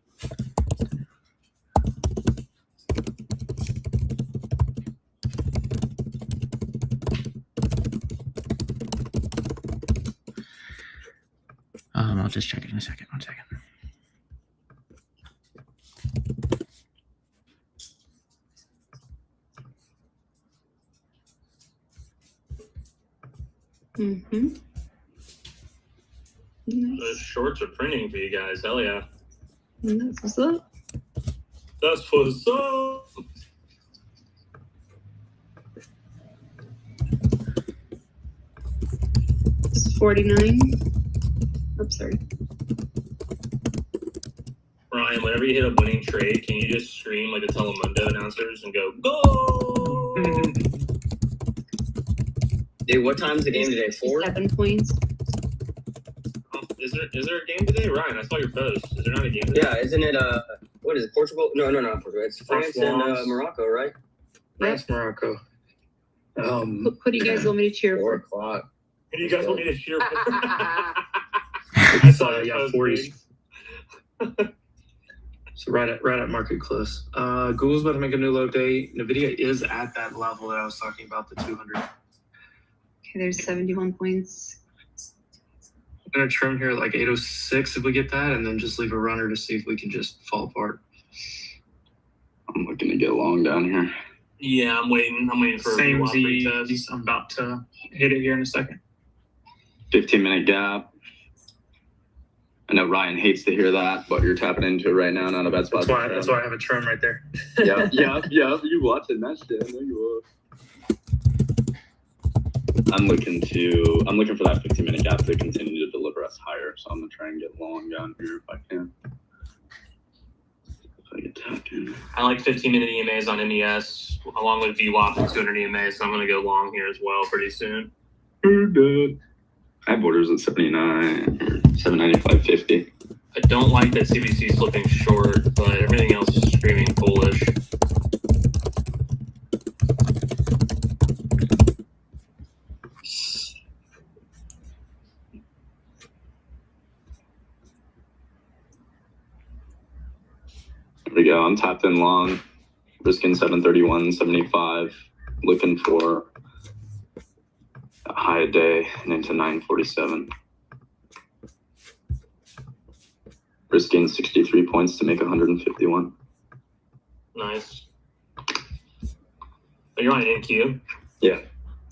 [SPEAKER 4] I'll just check it in a second. 1 second.
[SPEAKER 7] Mm-hmm.
[SPEAKER 1] The
[SPEAKER 7] Nice.
[SPEAKER 1] shorts are printing for you guys. Hell yeah.
[SPEAKER 7] That's what's up.
[SPEAKER 1] That's what's up.
[SPEAKER 7] It's 49. Oops, sorry.
[SPEAKER 1] Ryan, whenever you hit a winning trade, can you just scream like the Telemundo announcers and go, go?
[SPEAKER 8] Dude, what time's the game today? 4?
[SPEAKER 7] 7 points.
[SPEAKER 1] Is there a game today? Ryan, I saw your post. Is there not a game today?
[SPEAKER 8] Yeah, isn't it, what is it, Portugal? No, not Portugal. It's France and Morocco, right?
[SPEAKER 5] France, Morocco.
[SPEAKER 7] Who do you guys want me to cheer
[SPEAKER 8] 4
[SPEAKER 7] for?
[SPEAKER 8] o'clock.
[SPEAKER 1] Who do you guys want me to cheer for?
[SPEAKER 5] It's, yeah, 40s. So right at market close. Google's about to make a new low day. NVIDIA is at that level that I was talking about, the 200.
[SPEAKER 7] Okay, there's 71 points.
[SPEAKER 5] I'm going to trim here at like 806 if we get that, and then just leave a runner to see if we can just fall apart.
[SPEAKER 2] I'm looking to get long down here.
[SPEAKER 1] Yeah, I'm waiting. I'm waiting for
[SPEAKER 6] Same
[SPEAKER 1] a retest.
[SPEAKER 6] Z. I'm about to hit it here in a second.
[SPEAKER 2] 15-minute gap. I know Ryan hates to hear that, but you're tapping into it right now. Not a bad spot.
[SPEAKER 6] That's why I have a trim right there.
[SPEAKER 2] Yeah. You watching that shit? I know you are. I'm looking for that 15-minute gap to continue to deliver us higher. So I'm gonna try and get long down here if I can. If I get tapped in.
[SPEAKER 1] I like 15-minute EMAs on MES along with VWAP and 200 EMAs, so I'm going to go long here as well pretty soon.
[SPEAKER 2] Good. I have orders at 79 or 795.50.
[SPEAKER 1] I don't like that CBC is slipping short, but everything else is screaming bullish.
[SPEAKER 2] There we go. I'm tapped in long, risking 731.75, looking for high a day and into 947. Risking 63 points to make 151.
[SPEAKER 1] Nice. Oh, you're on NQ.
[SPEAKER 2] Yeah.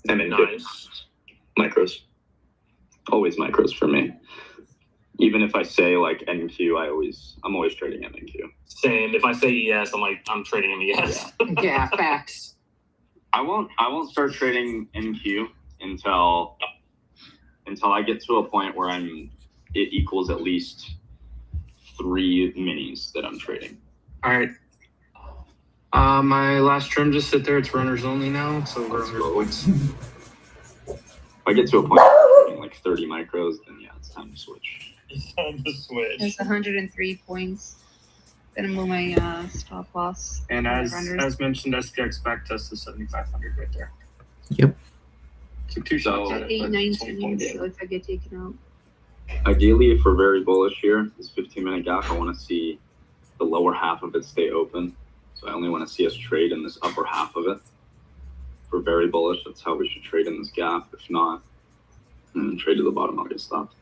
[SPEAKER 2] I mean,
[SPEAKER 1] Nice.
[SPEAKER 2] micros. Always micros for me. Even if I say like NQ, I'm always trading NQ.
[SPEAKER 1] Same. If I say ES, I'm trading him ES.
[SPEAKER 3] Yeah, facts.
[SPEAKER 2] I won't start trading NQ until I get to a point where it equals at least 3 minis that I'm trading.
[SPEAKER 5] All right. My last trim just sit there. It's runners only now, so we're under points.
[SPEAKER 2] If I get to a point where I'm trading like 30 micros, then yeah, it's time to switch.
[SPEAKER 1] It's time to switch.
[SPEAKER 7] There's 103 points. Gonna move my stop loss.
[SPEAKER 5] And as
[SPEAKER 7] runners.
[SPEAKER 5] mentioned, SPX back test is 7,500 right there.
[SPEAKER 4] Yep.
[SPEAKER 5] Took 2 shots at it.
[SPEAKER 7] 8,
[SPEAKER 5] but
[SPEAKER 7] 9
[SPEAKER 5] it's 1 point
[SPEAKER 7] seconds.
[SPEAKER 5] game.
[SPEAKER 7] So if I get taken out.
[SPEAKER 2] Ideally, if we're very bullish here, this 15-minute gap, I want to see the lower half of it stay open. So I only want to see us trade in this upper half of it. If we're very bullish, that's how we should trade in this gap. If not, then trade to the bottom, I'll get stopped.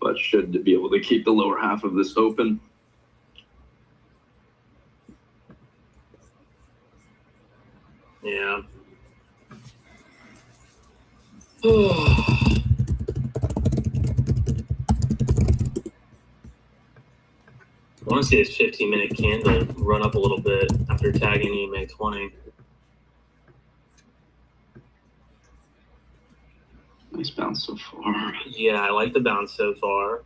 [SPEAKER 2] But should be able to keep the lower half of this open.
[SPEAKER 1] Yeah. I want to see this 15-minute candle run up a little bit after tagging EMA 20.
[SPEAKER 2] Nice bounce so far.
[SPEAKER 1] Yeah, I like the bounce so far.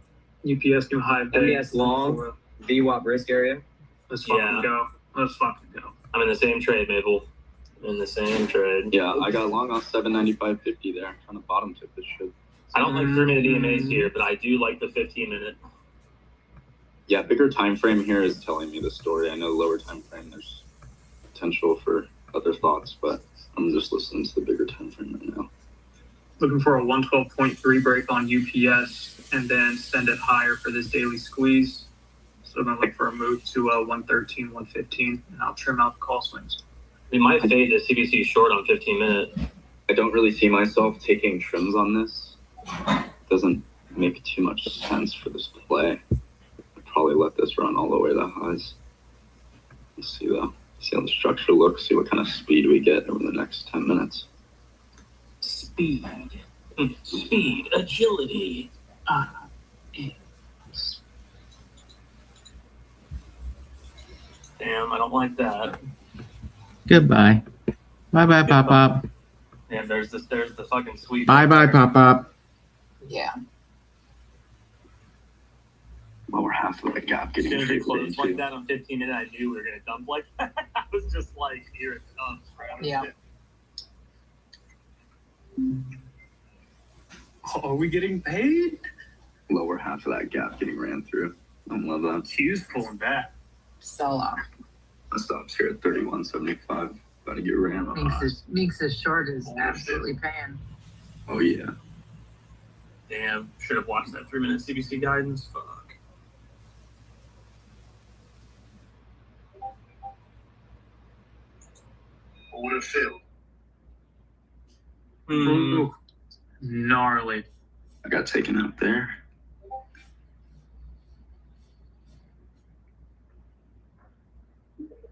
[SPEAKER 6] UPS new high of day.
[SPEAKER 8] MES long, VWAP risk area.
[SPEAKER 6] Let's fucking
[SPEAKER 1] Yeah.
[SPEAKER 6] go. Let's fucking go.
[SPEAKER 1] I'm in the same trade, Maple. In the same trade.
[SPEAKER 2] Yeah, I got long on 795.50 there. Trying to bottom tip this shit.
[SPEAKER 1] I don't like 3-minute EMAs here, but I do like the 15-minute.
[SPEAKER 2] Yeah, bigger time frame here is telling me the story. I know lower time frame, there's potential for other thoughts, but I'm just listening to the bigger time frame right now.
[SPEAKER 6] Looking for a 112.3 break on UPS and then send it higher for this daily squeeze. So I'm going to look for a move to 113, 115, and I'll trim out the call swings.
[SPEAKER 1] We might fade the CBC short on 15-minute.
[SPEAKER 2] I don't really see myself taking trims on this. Doesn't make too much sense for this play. I'd probably let this run all the way to the highs. Let's see though. See how the structure looks, see what kind of speed we get over the next 10 minutes.
[SPEAKER 1] Speed. Speed. Agility. Damn, I don't like that.
[SPEAKER 4] Goodbye. Bye bye, Pop Pop.
[SPEAKER 1] Damn, there's the fucking sweep.
[SPEAKER 4] Bye bye, Pop Pop.
[SPEAKER 3] Yeah.
[SPEAKER 2] Lower half of the gap getting
[SPEAKER 1] As soon as it
[SPEAKER 2] traded
[SPEAKER 1] closed like
[SPEAKER 2] into.
[SPEAKER 1] that on 15 minutes, I knew we were gonna dump like that. I was just like, here it comes. Right?
[SPEAKER 3] Yeah.
[SPEAKER 6] Oh, are we getting paid?
[SPEAKER 2] Lower half of that gap getting ran through. I love that.
[SPEAKER 6] Q's pulling back.
[SPEAKER 3] Sell off.
[SPEAKER 2] My stop's here at 31.75. About to get ran.
[SPEAKER 3] Meeks' short is absolutely paying.
[SPEAKER 2] Oh yeah.
[SPEAKER 1] Damn, should have watched that 3-minute CBC guidance. Fuck.
[SPEAKER 9] What would it feel?
[SPEAKER 6] Ooh, gnarly.
[SPEAKER 2] I got taken out there.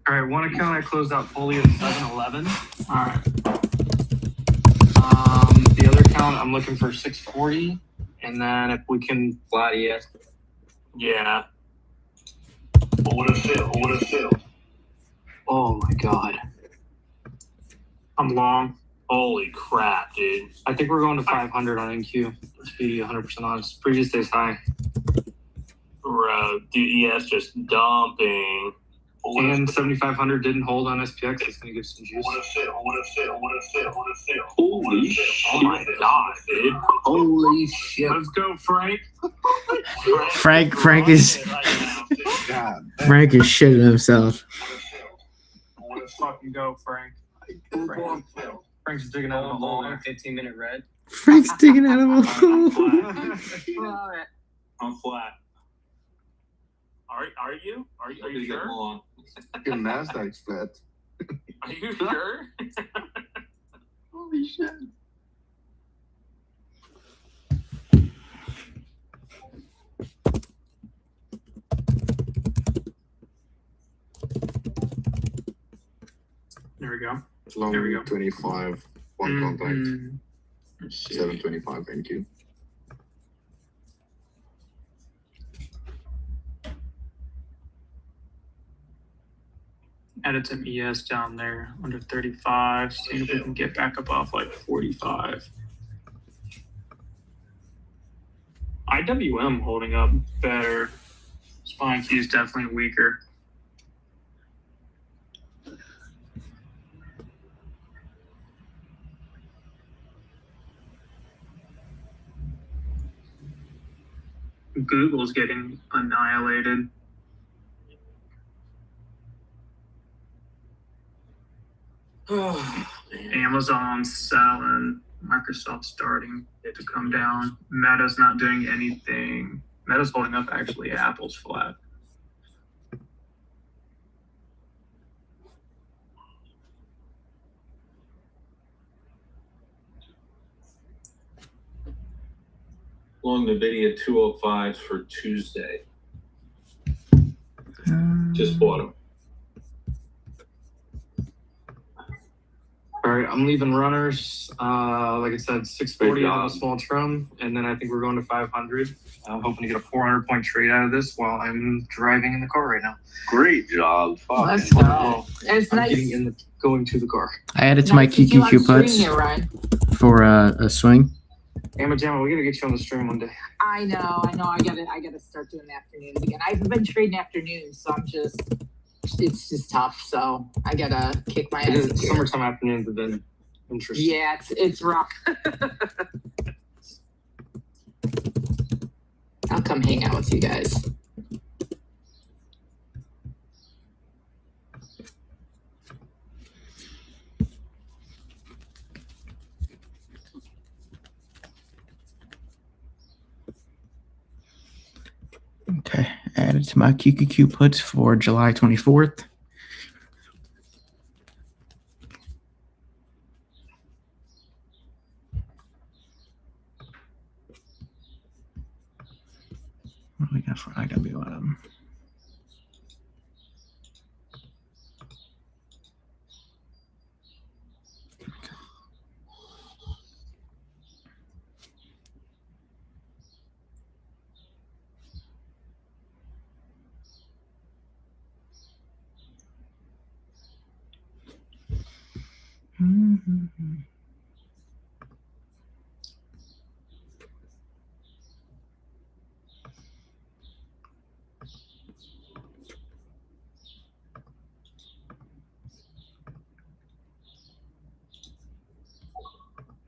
[SPEAKER 5] All right, one account I closed out fully at 711.
[SPEAKER 3] All right.
[SPEAKER 5] The other account I'm looking for 640, and then if we can
[SPEAKER 8] Flat ES.
[SPEAKER 1] Yeah.
[SPEAKER 9] What would it feel? What would it feel?
[SPEAKER 5] oh my god,
[SPEAKER 6] I'm long.
[SPEAKER 1] Holy crap, dude.
[SPEAKER 5] I think we're going to 500 on NQ. Let's be 100% honest. Previous day's high,
[SPEAKER 1] Bro, dude, ES just dumping.
[SPEAKER 5] and 7,500 didn't hold on SPX. It's gonna give some juice.
[SPEAKER 9] What would it feel? What would it feel? What would it feel? What would it feel?
[SPEAKER 2] Holy
[SPEAKER 1] Oh my god, dude.
[SPEAKER 4] Holy shit.
[SPEAKER 6] Let's go, Frank.
[SPEAKER 4] Frank is
[SPEAKER 9] God.
[SPEAKER 4] Frank is shitting himself.
[SPEAKER 6] Let's fucking go, Frank.
[SPEAKER 5] Frank's digging out of the hole
[SPEAKER 8] Long,
[SPEAKER 5] there.
[SPEAKER 8] 15-minute red.
[SPEAKER 4] Frank's digging out of a hole.
[SPEAKER 3] Love it.
[SPEAKER 1] I'm flat. Are you? Are you sure?
[SPEAKER 9] Your Nasdaq's flat.
[SPEAKER 1] Are you sure?
[SPEAKER 2] Holy shit.
[SPEAKER 6] There we go.
[SPEAKER 9] Long
[SPEAKER 6] There we go.
[SPEAKER 9] 25, one contact,
[SPEAKER 6] Mhm. Let's see.
[SPEAKER 9] 725 NQ.
[SPEAKER 6] Added some ES down there under 35. See if we can get back up off like 45. IWM holding up better. Spine Q is definitely weaker. Google's getting annihilated.
[SPEAKER 1] Oh, man.
[SPEAKER 6] Amazon's selling. Microsoft's starting it to come down. Meta's not doing anything. Meta's holding up actually. Apple's flat.
[SPEAKER 10] Long NVIDIA 205s for Tuesday. Just bought them.
[SPEAKER 5] All right, I'm leaving runners. Like I said, 640
[SPEAKER 2] Great
[SPEAKER 5] out of a
[SPEAKER 2] job.
[SPEAKER 5] small trim, and then I think we're going to 500. I'm hoping to get a 400-point trade out of this while I'm driving in the car right now.
[SPEAKER 2] Great job. Fuck.
[SPEAKER 3] Let's go. It's
[SPEAKER 5] I'm
[SPEAKER 3] nice.
[SPEAKER 5] getting in the going to the car.
[SPEAKER 4] I added to my
[SPEAKER 3] nice to see you on
[SPEAKER 4] QQQ
[SPEAKER 3] stream
[SPEAKER 4] puts
[SPEAKER 3] here, Ryan.
[SPEAKER 4] for a swing.
[SPEAKER 5] Amma Jamma, we gotta get you on the stream one day.
[SPEAKER 3] I know. I gotta start doing afternoons again. I've been trading afternoons, so it's just tough. So I gotta kick my ass. in gear.
[SPEAKER 5] Summertime afternoons have been interesting.
[SPEAKER 3] Yeah, it's rough. I'll come hang out with you guys.
[SPEAKER 4] Okay, added to my QQQ puts for July 24th. What do we got for IWM?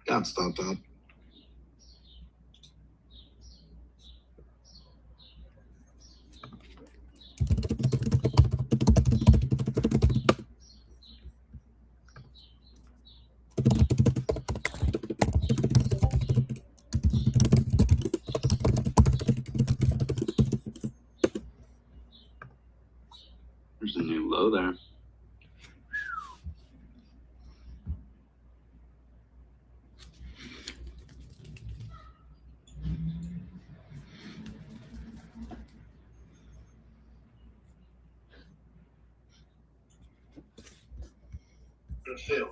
[SPEAKER 9] Can't stop that.
[SPEAKER 2] There's a new low there.
[SPEAKER 10] Good feel.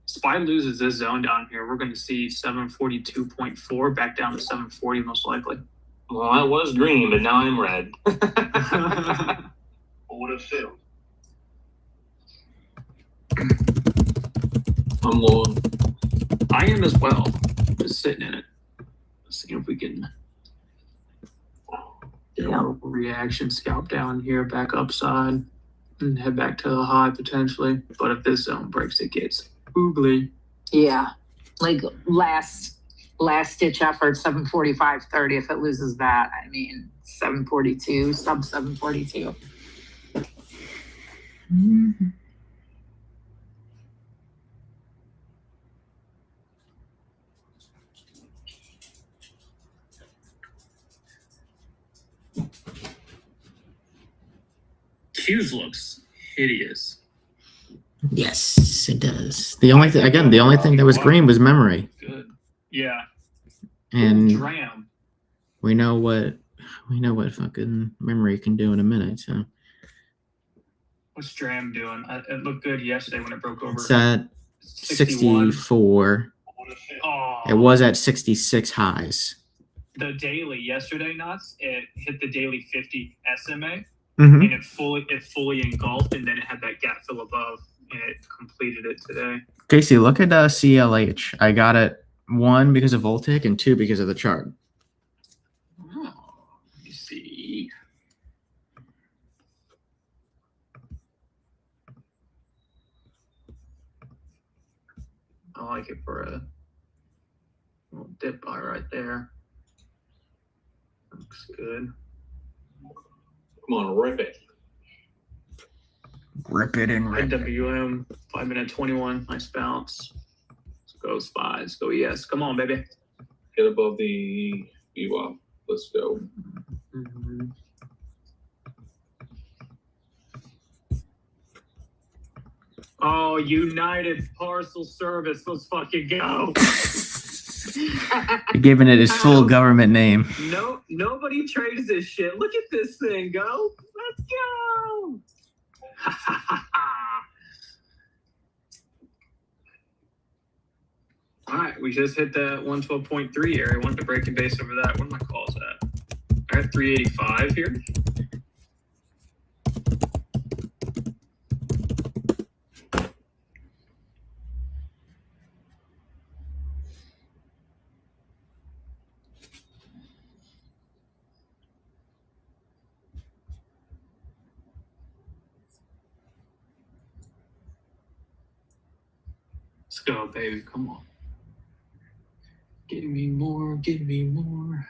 [SPEAKER 6] SPY loses this zone down here. We're going to see 742.4 back down to 740 most likely.
[SPEAKER 1] Well, I was green, but now I'm red.
[SPEAKER 10] Order filled. I'm long.
[SPEAKER 6] I am as well. Just sitting in it. Let's see if we can get a little reaction scalp down here, back upside, and head back to the high potentially. But if this zone breaks, it gets oogly.
[SPEAKER 3] Yeah, like last ditch effort, 745.30. If it loses that, I mean 742, sub 742.
[SPEAKER 6] Q's looks hideous.
[SPEAKER 4] Yes, it does. The only thing that was green was memory,
[SPEAKER 6] Good. Yeah.
[SPEAKER 4] and
[SPEAKER 6] Dram.
[SPEAKER 4] we know what fucking memory can do in a minute. So
[SPEAKER 6] What's Dram doing? It looked good yesterday when it broke over
[SPEAKER 4] it's at
[SPEAKER 6] 61.
[SPEAKER 4] 64.
[SPEAKER 6] Oh,
[SPEAKER 4] It was at 66 highs.
[SPEAKER 6] the daily yesterday, nuts. It hit the daily 50 SMA,
[SPEAKER 4] Mm-hmm.
[SPEAKER 6] and it fully engulfed, and then it had that gap fill above, and it completed it today.
[SPEAKER 4] Casey, look at CLH. I got it 1 because of Voltic and 2 because of the chart.
[SPEAKER 6] Oh, let me see. I like it for a little dip buy right there. Looks good.
[SPEAKER 10] Come on, rip it.
[SPEAKER 4] Rip it and rip it.
[SPEAKER 6] IWM 5 minute 21. Nice bounce. Let's go SPY. Let's go ES. Come on, baby.
[SPEAKER 10] Get above the VWAP. Let's go.
[SPEAKER 6] Oh, United Parcel Service. Let's fucking go.
[SPEAKER 4] Giving it his full government name.
[SPEAKER 6] No, nobody trades this shit. Look at this thing go. Let's go. All right, we just hit that 112.3 area. Wanted to break a base over that. What are my calls at? I got 385 here. Let's go, baby. Come on. Give me more. Give me more.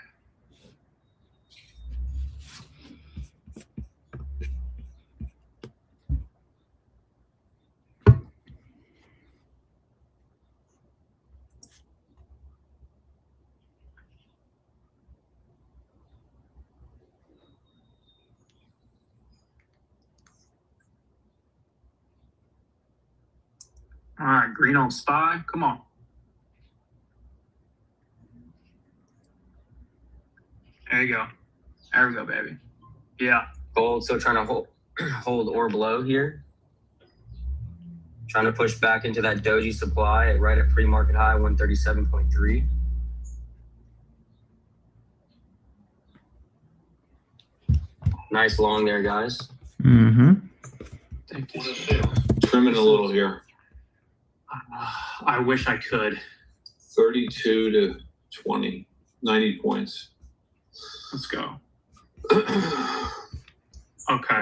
[SPEAKER 6] All right, green on SPY. Come on. There you go. There we go, baby. Yeah.
[SPEAKER 8] Gold still trying to hold or below here. Trying to push back into that doji supply right at pre-market high 137.3. Nice long there, guys.
[SPEAKER 4] Mm-hmm.
[SPEAKER 6] Thank you.
[SPEAKER 10] Trim it a little here.
[SPEAKER 6] I wish I could.
[SPEAKER 10] 32 to 20. 90 points.
[SPEAKER 6] Let's go. Okay.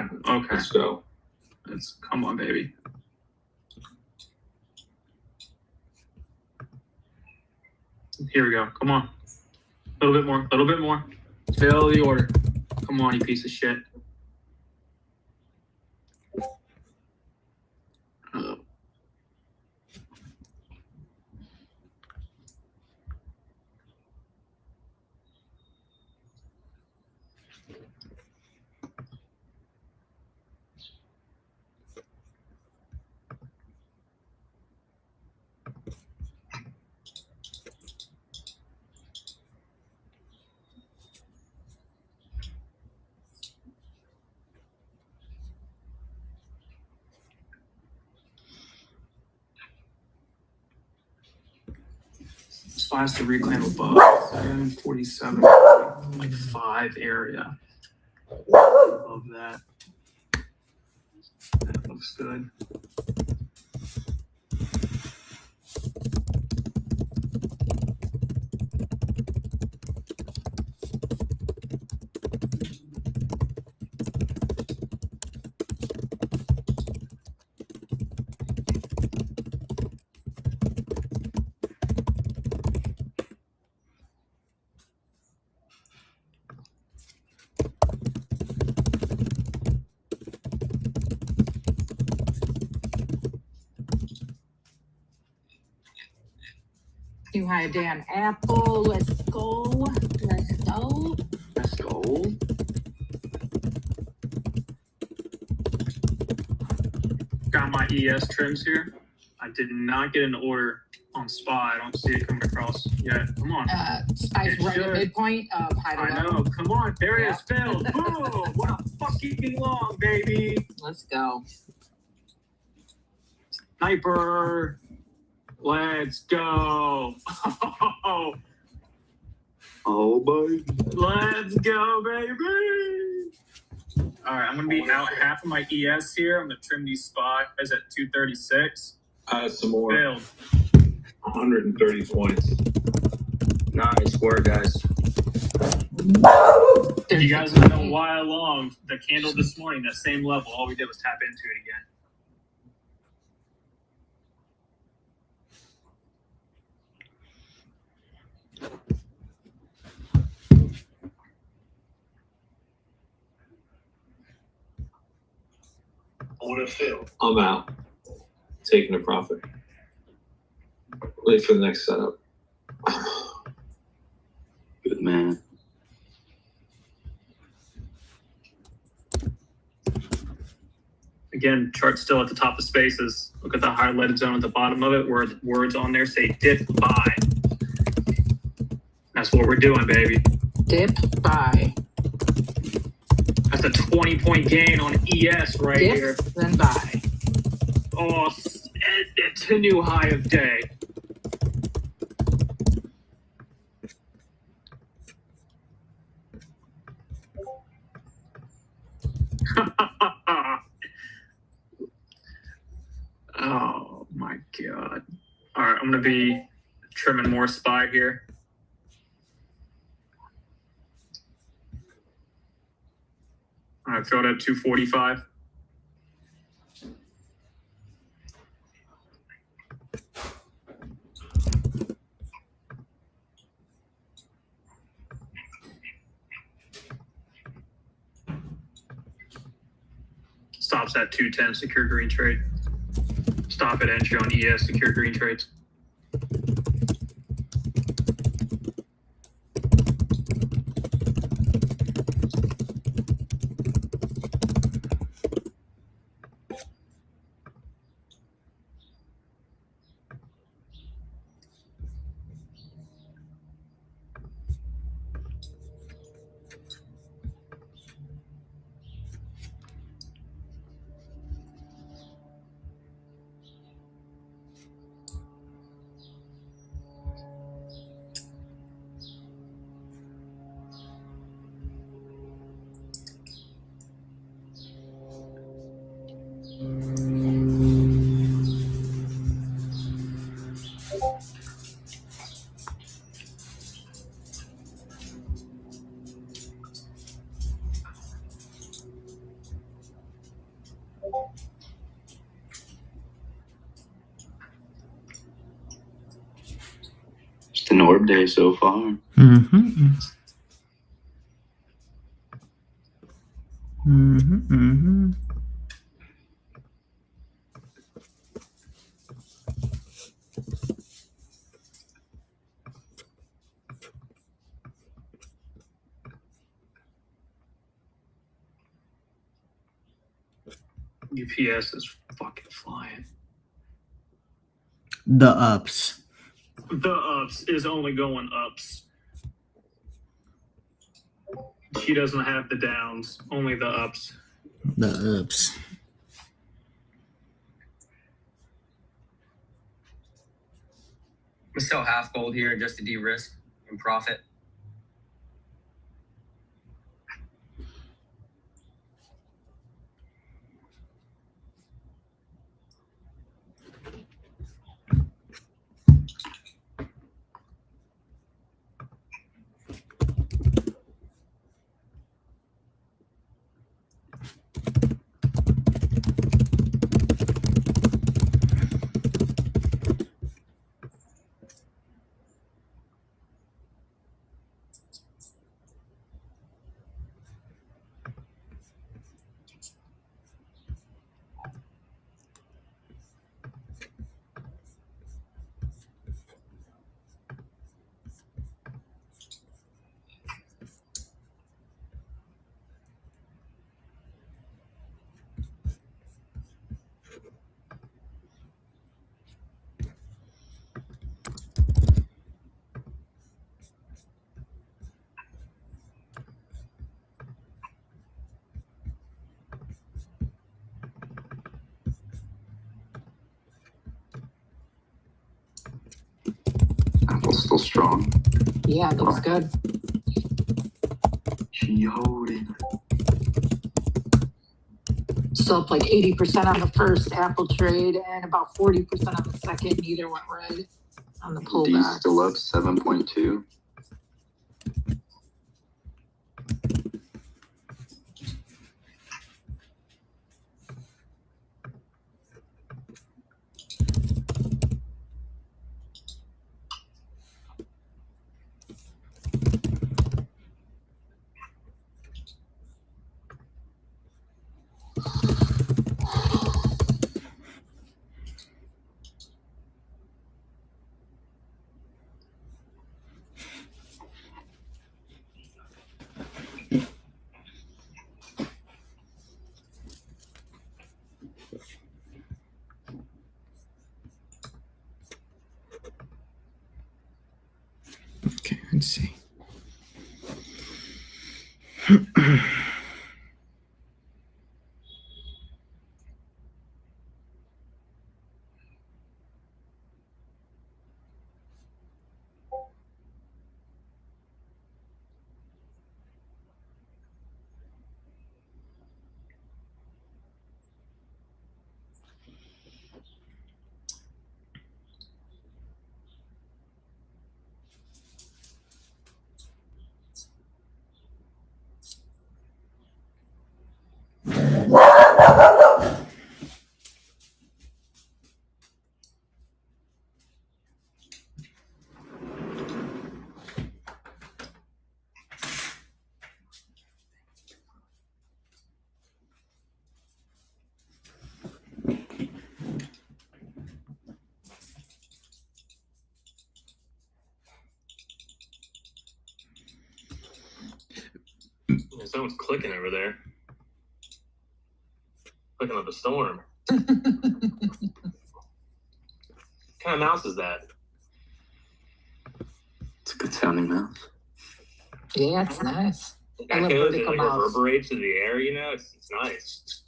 [SPEAKER 10] Let's go.
[SPEAKER 6] Let's come on, baby. Here we go. Come on. A little bit more. A little bit more. Fill the order. Come on, you piece of shit. Spies to reclaim above 747, like 5 area. Above that. That looks good.
[SPEAKER 3] You hired Dan Apple. Let's go. Let's go.
[SPEAKER 6] Let's go. my ES trims here. I did not get an order on SPY. I don't see it coming across yet. Come on.
[SPEAKER 3] SPY's
[SPEAKER 6] It
[SPEAKER 3] right at
[SPEAKER 6] should.
[SPEAKER 3] midpoint of high to
[SPEAKER 6] I
[SPEAKER 3] low.
[SPEAKER 6] know. Come on. There it is. Filled. Boom. What a fucking long, baby.
[SPEAKER 3] Let's go.
[SPEAKER 6] Sniper. Let's go.
[SPEAKER 2] Oh, boy.
[SPEAKER 6] Let's go, baby. All right. I'm going to be out half of my ES here. I'm going to trim these SPYs at 236.
[SPEAKER 10] Some more.
[SPEAKER 6] Filled.
[SPEAKER 10] 130 points.
[SPEAKER 8] Nice work, guys.
[SPEAKER 6] You guys don't know why I longed the candle this morning, that same level. All we did was tap into it again.
[SPEAKER 10] Order filled. I'm out. Taking a profit. Wait for the next setup.
[SPEAKER 2] Good man.
[SPEAKER 6] Again, chart still at the top of spaces. Look at the highlighted zone at the bottom of it where the words on there say dip buy. That's what we're doing, baby.
[SPEAKER 3] Dip, buy.
[SPEAKER 6] That's a 20-point gain on ES right
[SPEAKER 3] Dip,
[SPEAKER 6] here.
[SPEAKER 3] then buy.
[SPEAKER 6] Oh, it's a new high of day. Oh my god. All right, I'm gonna be trimming more SPY here. All right, throw it at 245. Stops at 210, secure green trade. Stop at entry on ES, secure green trades.
[SPEAKER 2] Just an orb day so far.
[SPEAKER 4] Mm-hmm. Mm-hmm. Mm-hmm.
[SPEAKER 6] UPS is fucking flying.
[SPEAKER 4] The ups.
[SPEAKER 6] The ups is only going ups. She doesn't have the downs, only the ups.
[SPEAKER 4] The ups.
[SPEAKER 8] We sell half gold here just to de-risk and profit.
[SPEAKER 2] Apple's still strong.
[SPEAKER 3] Yeah, it looks good.
[SPEAKER 2] She holding.
[SPEAKER 3] Still up like 80% on the first Apple trade and about 40% on the second. Neither went right on the
[SPEAKER 2] D
[SPEAKER 3] pullback.
[SPEAKER 2] still up 7.2.
[SPEAKER 4] Okay, let's see.
[SPEAKER 1] Yeah, someone's clicking over there. Clicking up a storm. What kind of mouse is that?
[SPEAKER 2] It's a good sounding mouse.
[SPEAKER 3] Yeah, it's nice. I love
[SPEAKER 1] Echoes, it
[SPEAKER 3] vertical
[SPEAKER 1] like
[SPEAKER 3] mouse.
[SPEAKER 1] reverberates to the air, you know? It's nice.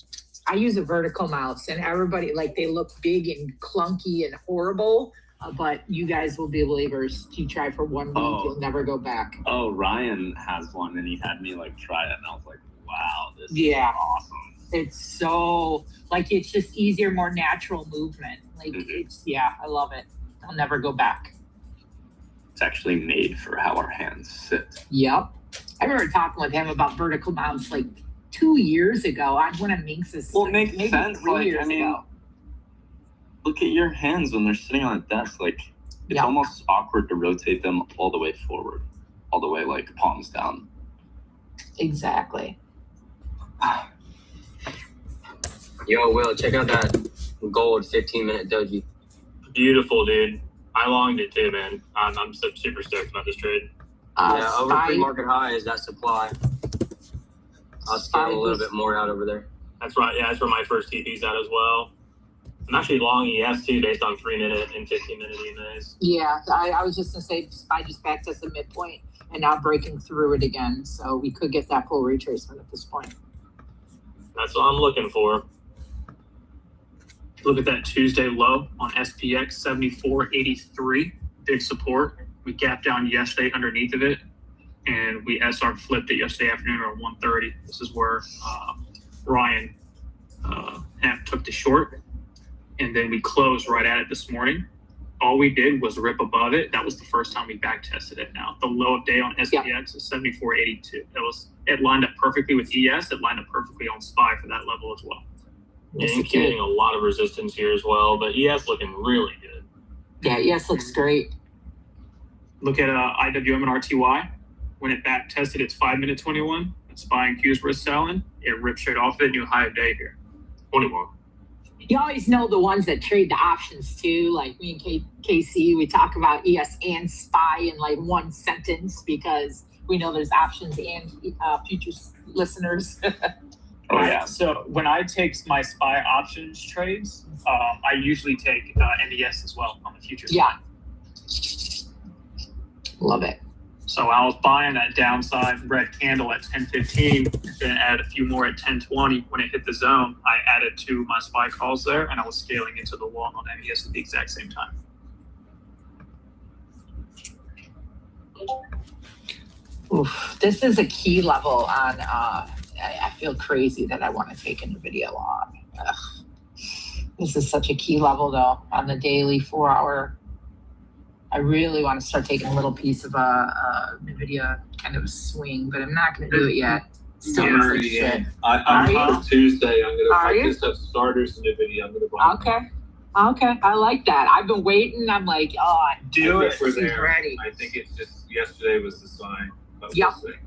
[SPEAKER 3] I use a vertical mouse, and everybody, like, they look big and clunky and horrible, but you guys will be believers. You try for 1 week, you'll never go back.
[SPEAKER 2] Oh, Ryan has one, and he had me like try it, and I was like, "Wow, this
[SPEAKER 3] Yeah.
[SPEAKER 2] is awesome."
[SPEAKER 3] It's so, like, it's just easier, more natural movement. Like, it's, yeah, I love it. I'll never go back.
[SPEAKER 2] It's actually made for how our hands sit.
[SPEAKER 3] Yep. I remember talking with him about vertical mouse like 2 years ago on one of Minx's.
[SPEAKER 2] Well, it makes
[SPEAKER 3] maybe
[SPEAKER 2] sense.
[SPEAKER 3] 3
[SPEAKER 2] Like,
[SPEAKER 3] years
[SPEAKER 2] I mean,
[SPEAKER 3] ago.
[SPEAKER 2] look at your hands when they're sitting on a desk. Like, it's
[SPEAKER 3] Yeah.
[SPEAKER 2] almost awkward to rotate them all the way forward, all the way like palms down.
[SPEAKER 3] Exactly.
[SPEAKER 8] Yo, Will, check out that gold 15-minute doji.
[SPEAKER 1] Beautiful, dude. I longed it too, man. I'm super stoked about this trade.
[SPEAKER 8] Yeah, over
[SPEAKER 3] Spy-
[SPEAKER 8] pre-market high is that supply. I'll scale a little
[SPEAKER 3] was-
[SPEAKER 8] bit more out over there.
[SPEAKER 1] That's right. Yeah, that's where my first TP's at as well. I'm actually long ES too, based on 3-minute and 15-minute EMAs.
[SPEAKER 3] Yeah, I was just gonna say SPY just backed us a midpoint and now breaking through it again. So we could get that full retracement at this point.
[SPEAKER 1] That's what I'm looking for.
[SPEAKER 6] Look at that Tuesday low on SPX 74.83, big support. We gapped down yesterday underneath of it, and we SR flipped it yesterday afternoon around 1:30. This is where Ryan took the short, and then we closed right at it this morning. All we did was rip above it. That was the first time we back tested it. Now the low of day on SPX is 74.82. It lined up perfectly with ES. It lined up perfectly on SPY for that level as well.
[SPEAKER 1] Yeah,
[SPEAKER 3] Yes,
[SPEAKER 1] you're
[SPEAKER 3] it did.
[SPEAKER 1] getting a lot of resistance here as well, but ES looking really good.
[SPEAKER 3] Yeah, yes, looks great.
[SPEAKER 6] Look at IWM and RTY. When it back tested its 5-minute 21, and SPY and Qs were selling, it ripped straight off it, new high of day here.
[SPEAKER 1] 21.
[SPEAKER 3] You always know the ones that trade the options too. Like me and KC, we talk about ES and SPY in like one sentence because we know there's options and futures listeners.
[SPEAKER 2] Oh yeah.
[SPEAKER 6] So when I take my SPY options trades, I usually take NDS as well on the futures.
[SPEAKER 3] Yeah. Love it.
[SPEAKER 6] So I was buying that downside red candle at 10:15, then add a few more at 10:20. When it hit the zone, I added to my SPY calls there, and I was scaling into the long on NDS at the exact same time.
[SPEAKER 3] Oof, this is a key level on, I feel crazy that I want to take NVIDIA long. Ugh. This is such a key level though, on the daily 4 hour. I really want to start taking a little piece of a NVIDIA kind of swing, but I'm not going to do it yet. Still looks like shit.
[SPEAKER 10] I'm
[SPEAKER 3] Are
[SPEAKER 10] on Tuesday. I'm gonna.
[SPEAKER 3] Are
[SPEAKER 10] I
[SPEAKER 3] you?
[SPEAKER 10] just have starters in NVIDIA. I'm gonna buy.
[SPEAKER 3] Okay. Okay. I like that. I've been waiting. I'm like, oh,
[SPEAKER 10] Do it for
[SPEAKER 3] she's
[SPEAKER 10] there.
[SPEAKER 3] ready.
[SPEAKER 10] I think it's just yesterday was the sign. But
[SPEAKER 3] Yep.
[SPEAKER 10] we'll see.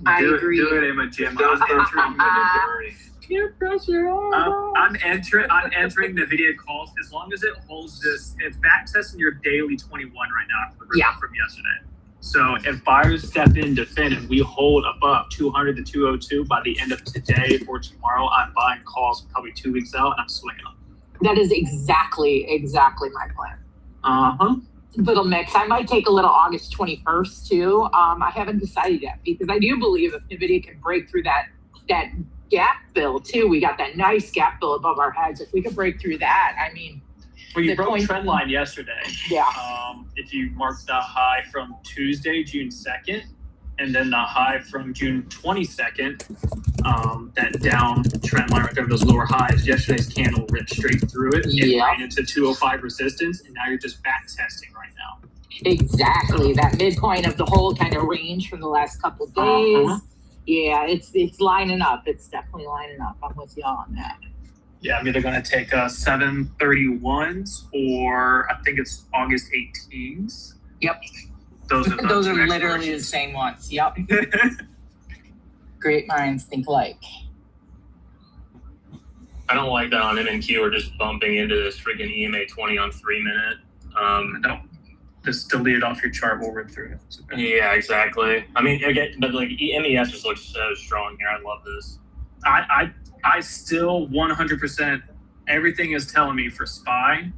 [SPEAKER 3] I
[SPEAKER 6] do
[SPEAKER 3] agree.
[SPEAKER 6] It, do it, Emma Tim.
[SPEAKER 10] Don't
[SPEAKER 6] I'm
[SPEAKER 10] start
[SPEAKER 6] entering,
[SPEAKER 10] burning.
[SPEAKER 3] Peer pressure.
[SPEAKER 6] I'm entering the video calls as long as it holds this. It's back testing your daily 21 right now for the result from yesterday. So if buyers step in, defend, and we hold above 200 to 202 by the end of today or tomorrow, I'm buying calls probably 2 weeks out and I'm swinging them.
[SPEAKER 3] That is exactly my plan.
[SPEAKER 6] Uh-huh.
[SPEAKER 3] Little mix. I might take a little August 21st too. I haven't decided yet because I do believe if NVIDIA can break through that gap fill too, we got that nice gap fill above our heads. If we could break through that, I mean,
[SPEAKER 6] Well, you
[SPEAKER 3] the
[SPEAKER 6] broke
[SPEAKER 3] point-
[SPEAKER 6] trend line yesterday.
[SPEAKER 3] yeah.
[SPEAKER 6] If you mark the high from Tuesday, June 2nd, and then the high from June 22nd, that down trend line right there, those lower highs, yesterday's candle ripped straight through it. It
[SPEAKER 3] Yeah.
[SPEAKER 6] ran into 205 resistance, and now you're just back testing right now.
[SPEAKER 3] Exactly. That midpoint of the whole kind of range from the last couple of days.
[SPEAKER 6] Uh-huh.
[SPEAKER 3] Yeah, it's lining up. It's definitely lining up. I'm with y'all on that.
[SPEAKER 6] Yeah, I'm either going to take 731s or I think it's August 18s.
[SPEAKER 3] Yep.
[SPEAKER 6] Those are, the
[SPEAKER 3] Those
[SPEAKER 6] two
[SPEAKER 3] are literally the
[SPEAKER 6] expirations.
[SPEAKER 3] same ones. Yep. Great minds think alike.
[SPEAKER 1] I don't like that on MNQ or just bumping into this freaking EMA 20 on 3 minute.
[SPEAKER 6] No, just delete it off your chart. We'll rip through it. It's okay.
[SPEAKER 1] Yeah, exactly. I mean, again, but like MES just looks so strong here. I love this.
[SPEAKER 6] I still 100%. Everything is telling me for SPY,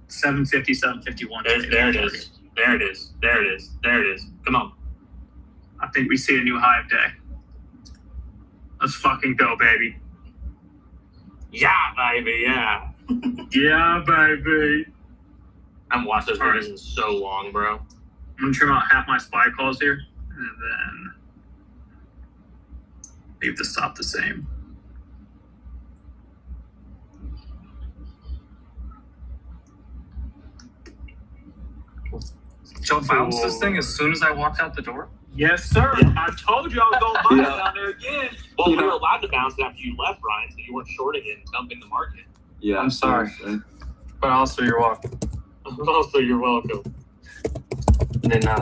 [SPEAKER 6] 750, 751.
[SPEAKER 1] There it is. There it is. There it is. There it is. Come on.
[SPEAKER 6] I think we see a new high of day. Let's fucking go, baby.
[SPEAKER 1] Yeah, baby. Yeah.
[SPEAKER 6] Yeah, baby.
[SPEAKER 1] I haven't watched those
[SPEAKER 6] All right.
[SPEAKER 1] videos in so long, bro.
[SPEAKER 6] I'm gonna trim out half my SPY calls here, and then leave the stop the same.
[SPEAKER 5] Joe bounced this thing as soon as I walked out the door.
[SPEAKER 6] Yes, sir.
[SPEAKER 1] Yeah.
[SPEAKER 6] I told you I was gonna buy
[SPEAKER 2] Yeah.
[SPEAKER 6] it down there again.
[SPEAKER 1] Well, we were allowed to bounce it after you left, Ryan, so you weren't shorting it and dumping the market.
[SPEAKER 2] Yeah.
[SPEAKER 5] I'm sorry. But also, you're welcome.
[SPEAKER 1] Also, you're welcome.
[SPEAKER 5] And then,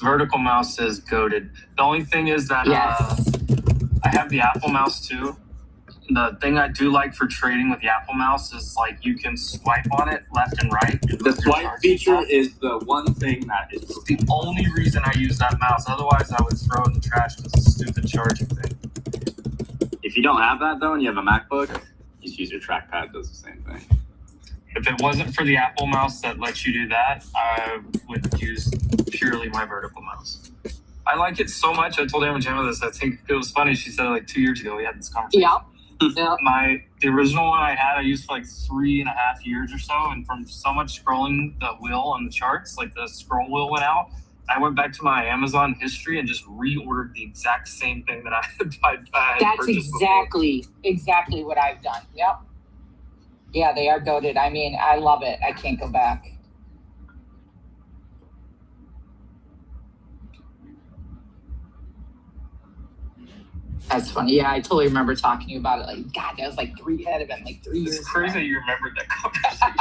[SPEAKER 5] vertical mouse is goated. The only thing is that
[SPEAKER 3] Yes.
[SPEAKER 5] I have the Apple mouse too. The thing I do like for trading with the Apple mouse is like you can swipe on it left and right. and
[SPEAKER 2] The
[SPEAKER 5] move your
[SPEAKER 2] swipe
[SPEAKER 5] charts and
[SPEAKER 2] feature
[SPEAKER 5] stuff.
[SPEAKER 2] is the one thing that is
[SPEAKER 5] It's the only reason I use that mouse. Otherwise, I would throw it in the trash because it's a stupid charging thing.
[SPEAKER 2] If you don't have that though, and you have a MacBook, just use your trackpad. It does the same thing.
[SPEAKER 5] If it wasn't for the Apple mouse that lets you do that, I would use purely my vertical mouse. I like it so much. I told Emma Gemma this. I think it was funny. She said it like 2 years ago. We had this conversation.
[SPEAKER 3] Yep. Yep.
[SPEAKER 5] The original one I had, I used for like 3.5 years or so, and from so much scrolling the wheel on the charts, like the scroll wheel went out. I went back to my Amazon history and just reordered the exact same thing that I had
[SPEAKER 3] That's
[SPEAKER 5] purchased before.
[SPEAKER 3] exactly what I've done. Yep. Yeah, they are goated. I mean, I love it. I can't go back. That's funny. Yeah, I totally remember talking to you about it. Like, God, that was like had it been like 3 years
[SPEAKER 5] It's crazy
[SPEAKER 3] ago.
[SPEAKER 5] that you remembered that conversation.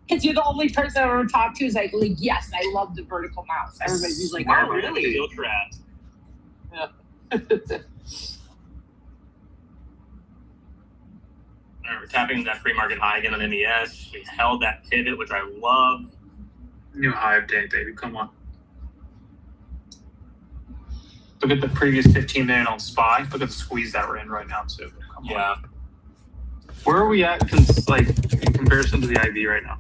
[SPEAKER 3] Because you're the only person I've ever talked to who's like, yes, I love the vertical mouse. Everybody's like,
[SPEAKER 1] Wow,
[SPEAKER 3] oh, really?
[SPEAKER 1] Steel traps. All right, we're tapping that pre-market high again on MES. We held that pivot, which I love.
[SPEAKER 6] New high of day, baby. Come on. Look at the previous 15 minute on SPY. Look at the squeeze that we're in right now, too. Come on.
[SPEAKER 1] Yeah.
[SPEAKER 6] Where are we at, like, in comparison to the IB right now?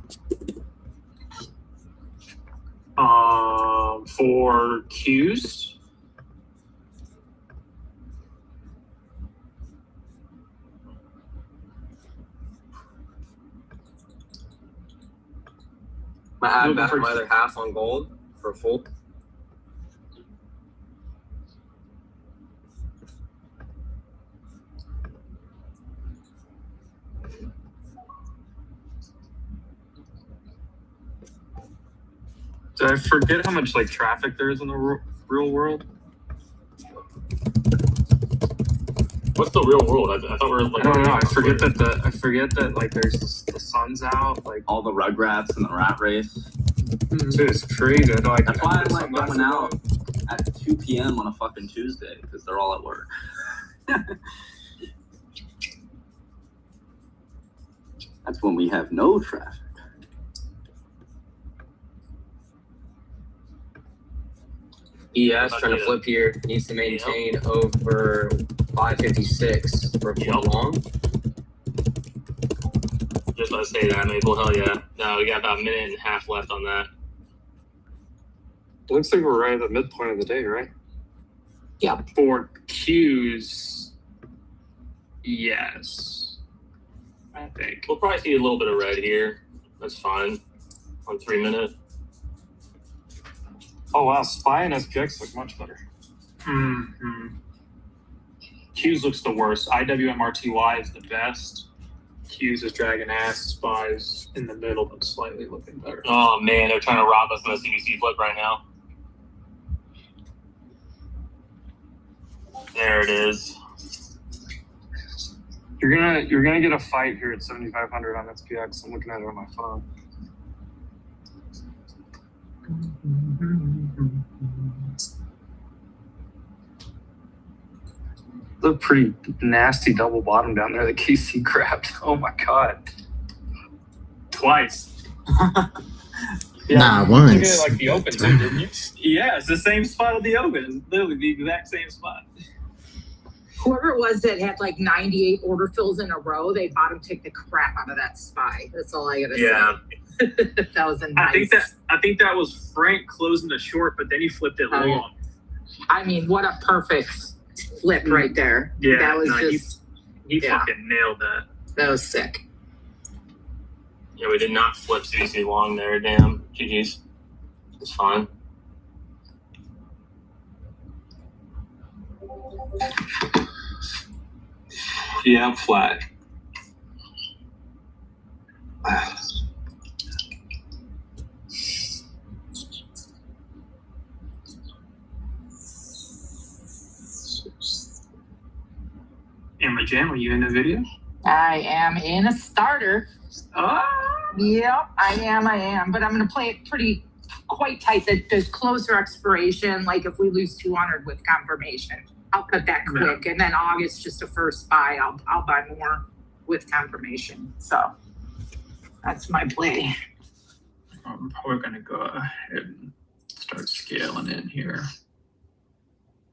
[SPEAKER 6] For Qs,
[SPEAKER 8] I add
[SPEAKER 5] Moving
[SPEAKER 8] back
[SPEAKER 5] for-
[SPEAKER 8] my other half on gold for full.
[SPEAKER 5] Did I forget how much like traffic there is in the real world?
[SPEAKER 1] What's the real world? I thought we were like.
[SPEAKER 5] I don't know. I forget that like there's the sun's out. Like
[SPEAKER 2] All the Rugrats and the Rat Race.
[SPEAKER 5] dude, it's crazy. I like
[SPEAKER 2] That's why I like
[SPEAKER 5] sunlight
[SPEAKER 2] going out at 2 p.m. on a fucking Tuesday because they're all at work. That's when we have no traffic.
[SPEAKER 8] ES trying to flip here needs to maintain over 556 for a
[SPEAKER 1] Yep.
[SPEAKER 8] long.
[SPEAKER 1] Just about to say that, Maple. Hell yeah. No, we got about a minute and a half left on that.
[SPEAKER 5] Looks like we're right at the midpoint of the day, right?
[SPEAKER 6] For Qs, yes. I think.
[SPEAKER 1] We'll probably see a little bit of red here. That's fine. On 3 minute.
[SPEAKER 5] Oh wow, SPY and SPX look much better.
[SPEAKER 6] Mm-hmm. Qs looks the worst. IWMRTY is the best. Qs is dragging ass. SPY is in the middle, but slightly looking better.
[SPEAKER 1] Oh man, they're trying to rob us on a CBC flip right now. There it is.
[SPEAKER 5] You're gonna get a fight here at 7,500 on SPX. I'm looking at it on my phone. The pretty nasty double bottom down there that KC grabbed. Oh my god.
[SPEAKER 6] Twice.
[SPEAKER 4] Nah,
[SPEAKER 5] You took
[SPEAKER 4] once.
[SPEAKER 5] it like the open too, didn't you?
[SPEAKER 6] Yeah, it's the same spot at the Open. Literally the exact same spot.
[SPEAKER 3] Whoever it was that had like 98 order fills in a row, they bottom ticked the crap out of that SPY. That's all I gotta
[SPEAKER 1] Yeah.
[SPEAKER 3] say. That was a nice.
[SPEAKER 6] I think that was Frank closing the short, but then he flipped it
[SPEAKER 3] Oh, yeah.
[SPEAKER 6] long.
[SPEAKER 3] I mean, what a perfect flip right there.
[SPEAKER 6] Yeah,
[SPEAKER 3] that was
[SPEAKER 6] no,
[SPEAKER 3] just
[SPEAKER 6] He
[SPEAKER 3] Yeah.
[SPEAKER 6] fucking nailed that.
[SPEAKER 3] that was sick.
[SPEAKER 1] Yeah, we did not flip CBC long there. Damn. GG's. It's fine.
[SPEAKER 10] Yeah, I'm flat.
[SPEAKER 6] Emma Jam, are you in the video?
[SPEAKER 3] I am in a starter. Yep, I am. But I'm going to play it quite tight. That there's closer expiration. Like if we lose 200 with confirmation, I'll cut that quick. And then August, just a first buy. I'll buy more with confirmation. So that's my play.
[SPEAKER 6] I'm probably going to go ahead and start scaling in here.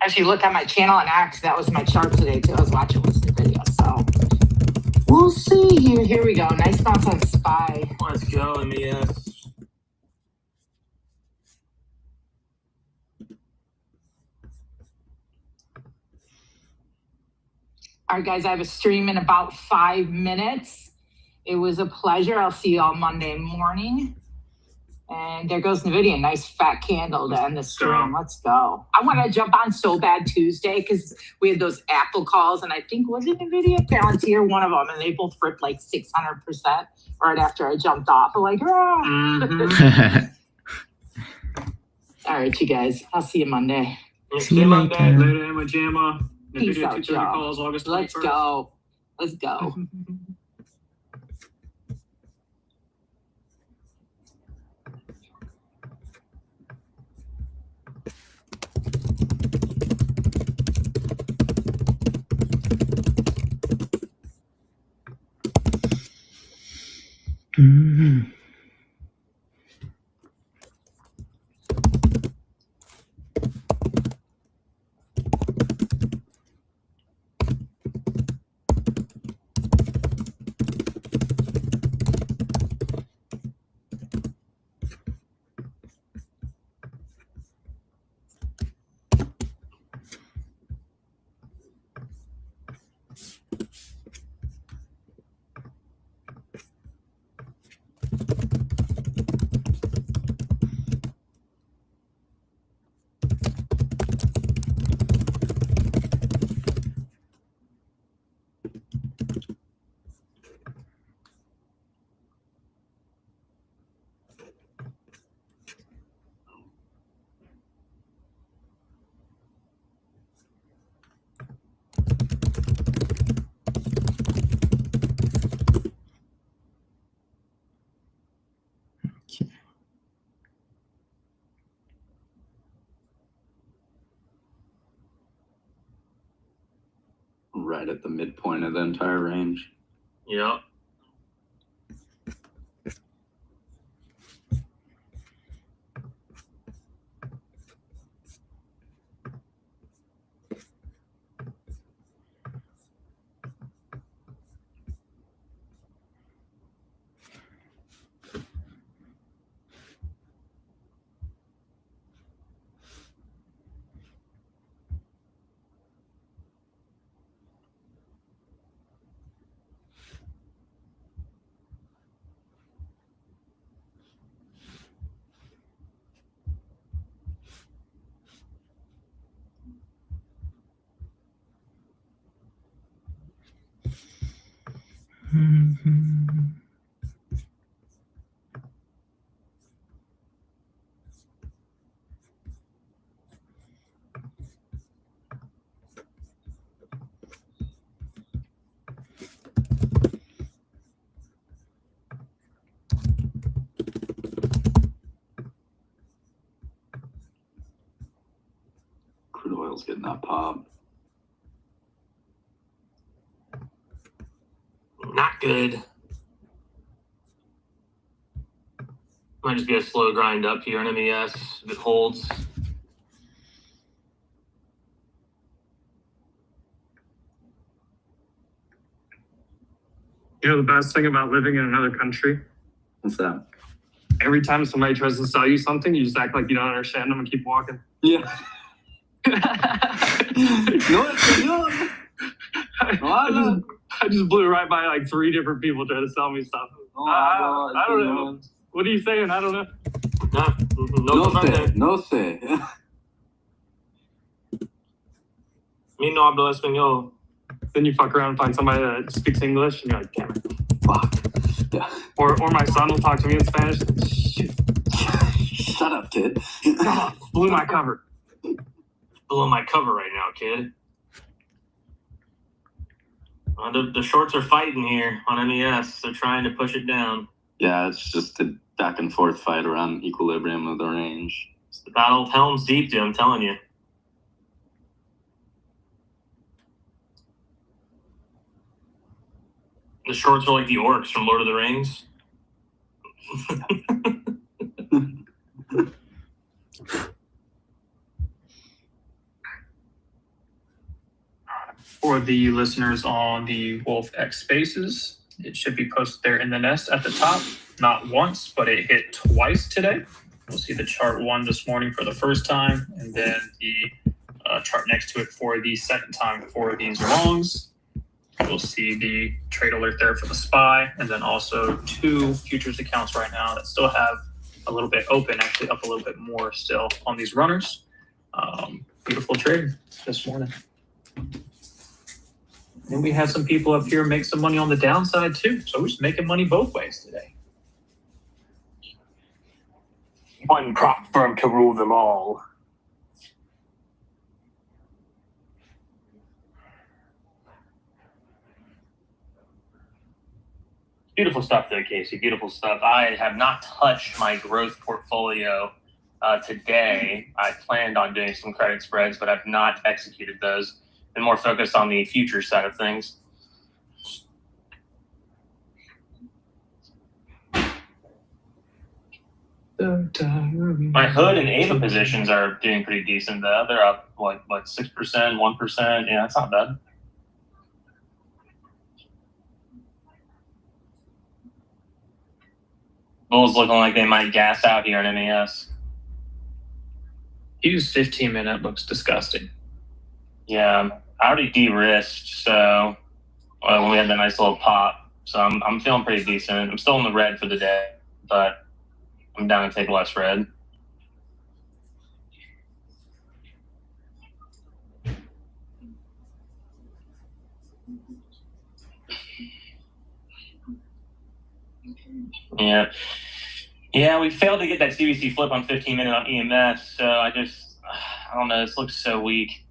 [SPEAKER 3] Actually, look at my channel and X. That was my chart today too. I was watching listening video. So we'll see here. Here we go. Nice bounce on SPY.
[SPEAKER 1] Let's go, MES.
[SPEAKER 3] All right, guys, I have a stream in about 5 minutes. It was a pleasure. I'll see you all Monday morning. And there goes NVIDIA. Nice fat candle to end the stream. Let's go. I want to jump on so bad Tuesday because we had those Apple calls. And I think, was it NVIDIA? Palantir, one of them. And they both ripped like 600% right after I jumped off. I'm like, ah.
[SPEAKER 6] Mm-hmm.
[SPEAKER 3] All right, you guys. I'll see you Monday.
[SPEAKER 4] See you later.
[SPEAKER 6] Later, Emma Jamma.
[SPEAKER 3] Peace
[SPEAKER 6] NVIDIA
[SPEAKER 3] out,
[SPEAKER 6] 230
[SPEAKER 3] y'all.
[SPEAKER 6] calls August 21st.
[SPEAKER 3] Let's go. Let's go.
[SPEAKER 4] Mhm.
[SPEAKER 2] right at the midpoint of the entire range.
[SPEAKER 1] Yep.
[SPEAKER 2] Crude oil's getting that pop.
[SPEAKER 1] Not good. Might just be a slow grind up here on MES if it holds.
[SPEAKER 5] You know the best thing about living in another country?
[SPEAKER 2] What's that?
[SPEAKER 5] Every time somebody tries to sell you something, you just act like you don't understand them and keep walking.
[SPEAKER 2] Yeah. No, señor.
[SPEAKER 5] I just blew right by like 3 different people trying to sell me stuff. I don't know. What are you saying? I don't know.
[SPEAKER 2] No sé, no sé.
[SPEAKER 1] Me no hablo español.
[SPEAKER 5] Then you fuck around and find somebody that speaks English, and you're like, damn it.
[SPEAKER 2] Fuck. Yeah.
[SPEAKER 5] Or my son will talk to me in Spanish. Shit.
[SPEAKER 2] Shut up, kid.
[SPEAKER 5] Blew my cover.
[SPEAKER 1] Below my cover right now, kid. The shorts are fighting here on MES. They're trying to push it down.
[SPEAKER 2] Yeah, it's just a back and forth fight around equilibrium of the range.
[SPEAKER 1] It's the battle of Helm's Deep, dude, I'm telling you. The shorts are like the orcs from Lord of the Rings.
[SPEAKER 6] For the listeners on the Wolf X Spaces, it should be posted there in the nest at the top. Not once, but it hit twice today. We'll see the chart 1 this morning for the first time, and then the chart next to it for the second time for these longs. We'll see the trade alert there for the SPY, and then also 2 futures accounts right now that still have a little bit open, actually up a little bit more still on these runners. Beautiful trade this morning. And we had some people up here make some money on the downside too. So we're just making money both ways today. One prop firm to rule them all.
[SPEAKER 1] Beautiful stuff there, Casey. Beautiful stuff. I have not touched my growth portfolio today. I planned on doing some credit spreads, but I've not executed those. Been more focused on the future side of things. My Hood and Ava positions are doing pretty decent though. They're up like 6%, 1%. Yeah, that's not bad. Bulls looking like they might gas out here in MES.
[SPEAKER 6] Hughes 15-minute looks disgusting.
[SPEAKER 1] Yeah, I already de-risked, so we had that nice little pop. So I'm feeling pretty decent. I'm still in the red for the day, but I'm down to take less red. Yeah, we failed to get that CBC flip on 15-minute on EMS, so I don't know, this looks so weak.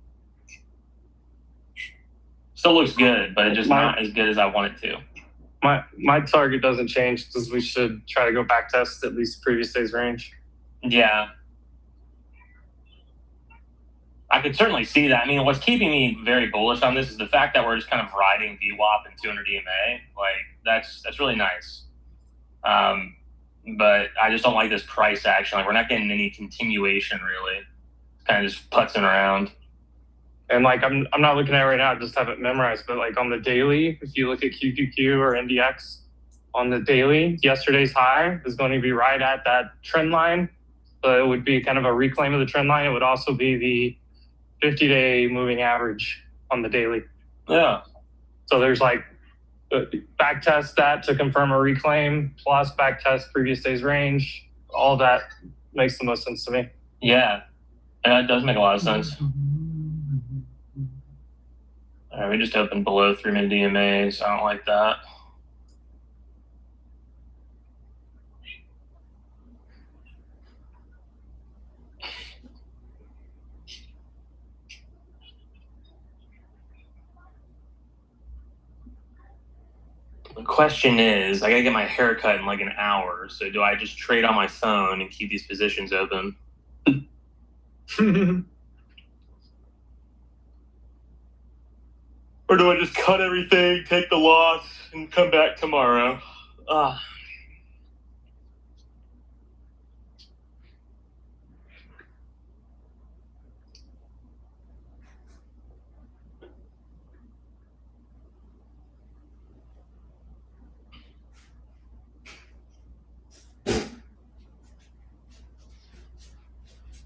[SPEAKER 1] Still looks good, but it's just not as good as I want it to.
[SPEAKER 5] My target doesn't change because we should try to go back test at least previous day's range.
[SPEAKER 1] Yeah. I could certainly see that. I mean, what's keeping me very bullish on this is the fact that we're just kind of riding VWAP and 200 EMA. Like that's really nice. But I just don't like this price action. Like we're not getting any continuation really. It's kind of just putzing around.
[SPEAKER 5] And like I'm not looking at it right now, I just have it memorized. But like on the daily, if you look at QQQ or NDX on the daily, yesterday's high is going to be right at that trend line. So it would be kind of a reclaim of the trend line. It would also be the 50-day moving average on the daily.
[SPEAKER 1] Yeah.
[SPEAKER 5] So there's like back test that to confirm a reclaim plus back test previous day's range. All that makes the most sense to me.
[SPEAKER 1] Yeah. Yeah, it does make a lot of sense. All right, we just opened below 3-minute EMA, so I don't like that. The question is, I gotta get my hair cut in like an hour, so do I just trade on my phone and keep these positions open? Or do I just cut everything, take the loss, and come back tomorrow?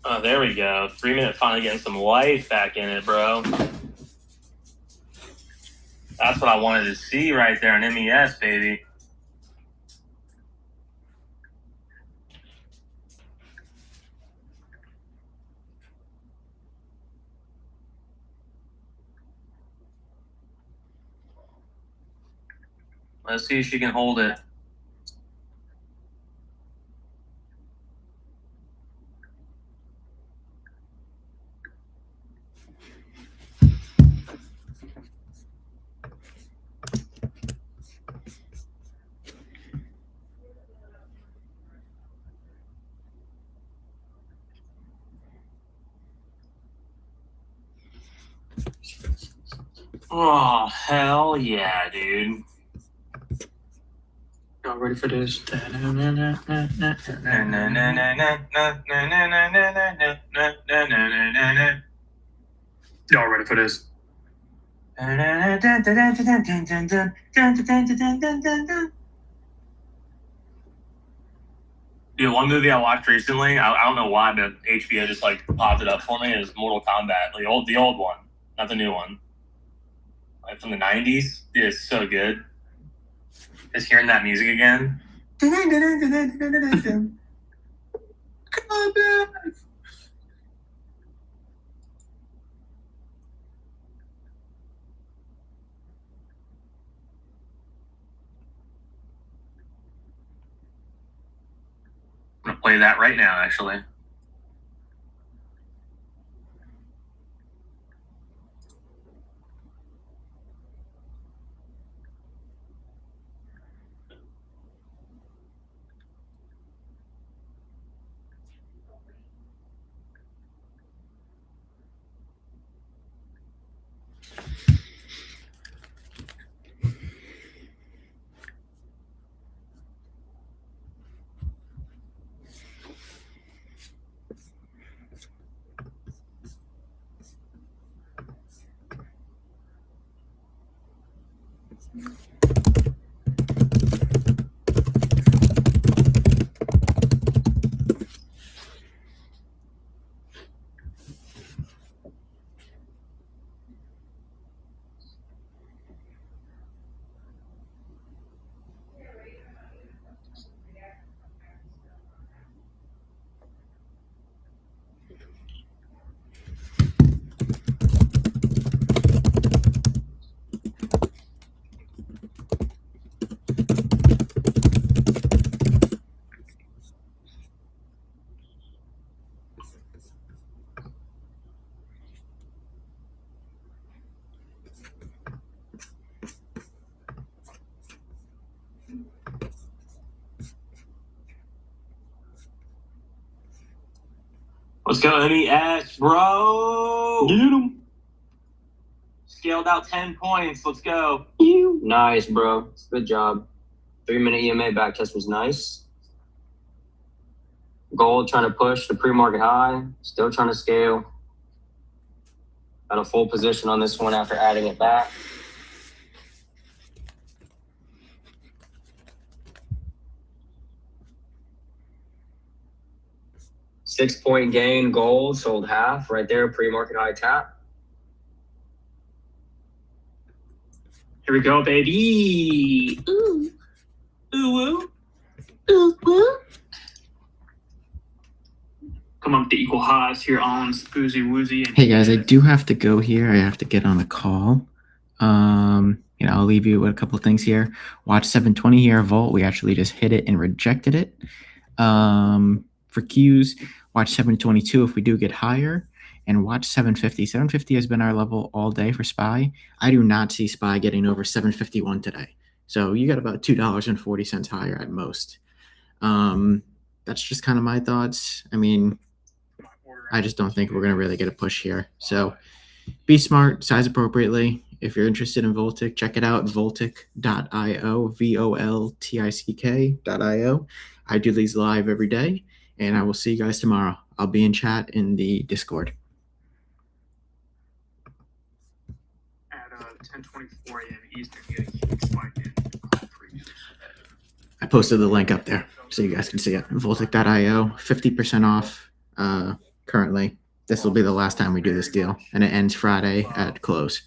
[SPEAKER 1] Oh, there we go. 3-minute finally getting some life back in it, bro. That's what I wanted to see right there on MES, baby. Let's see if she can hold it. Oh, hell yeah, dude.
[SPEAKER 5] Y'all ready for this? Y'all ready for this?
[SPEAKER 1] Dude, one movie I watched recently, I don't know why, but HBO just like popped it up for me, is Mortal Kombat. The old one, not the new one. Like from the 90s. Dude, it's so good. Just hearing that music again. Combat! I'm gonna play that right now, actually. Let's go, MES, bro. go.
[SPEAKER 2] Get him.
[SPEAKER 1] Scaled out 10 points. Let's go.
[SPEAKER 8] Nice, bro. Good job. 3-minute EMA back test was nice. Gold trying to push the pre-market high. Still trying to scale. Got a full position on this one after adding it back. Six-point gain, gold sold half right there, pre-market high tap.
[SPEAKER 6] Here we go, baby.
[SPEAKER 1] Ooh. Ooh, ooh. Ooh,
[SPEAKER 6] Come up to equal highs here on Spoozy Woozy. And
[SPEAKER 4] Hey guys, I do have to go here. I have to get on a call. I'll leave you with a couple of things here. Watch 720 here, Volt. We actually just hit it and rejected it. For Qs, watch 722 if we do get higher, and watch 750. 750 has been our level all day for SPY. I do not see SPY getting over 751 today. So you got about $2.40 higher at most. That's just kind of my thoughts. I mean, I just don't think we're going to really get a push here. So be smart, size appropriately. If you're interested in Voltic, check it out, voltic.io, voltic.io. I do these live every day, and I will see you guys tomorrow. I'll be in chat in the Discord.
[SPEAKER 6] at 10:24 a.m. Eastern, you get a huge spike in premium.
[SPEAKER 4] I posted the link up there so you guys can see it. Voltic.io, 50% off currently. This will be the last time we do this deal, and it ends Friday at close.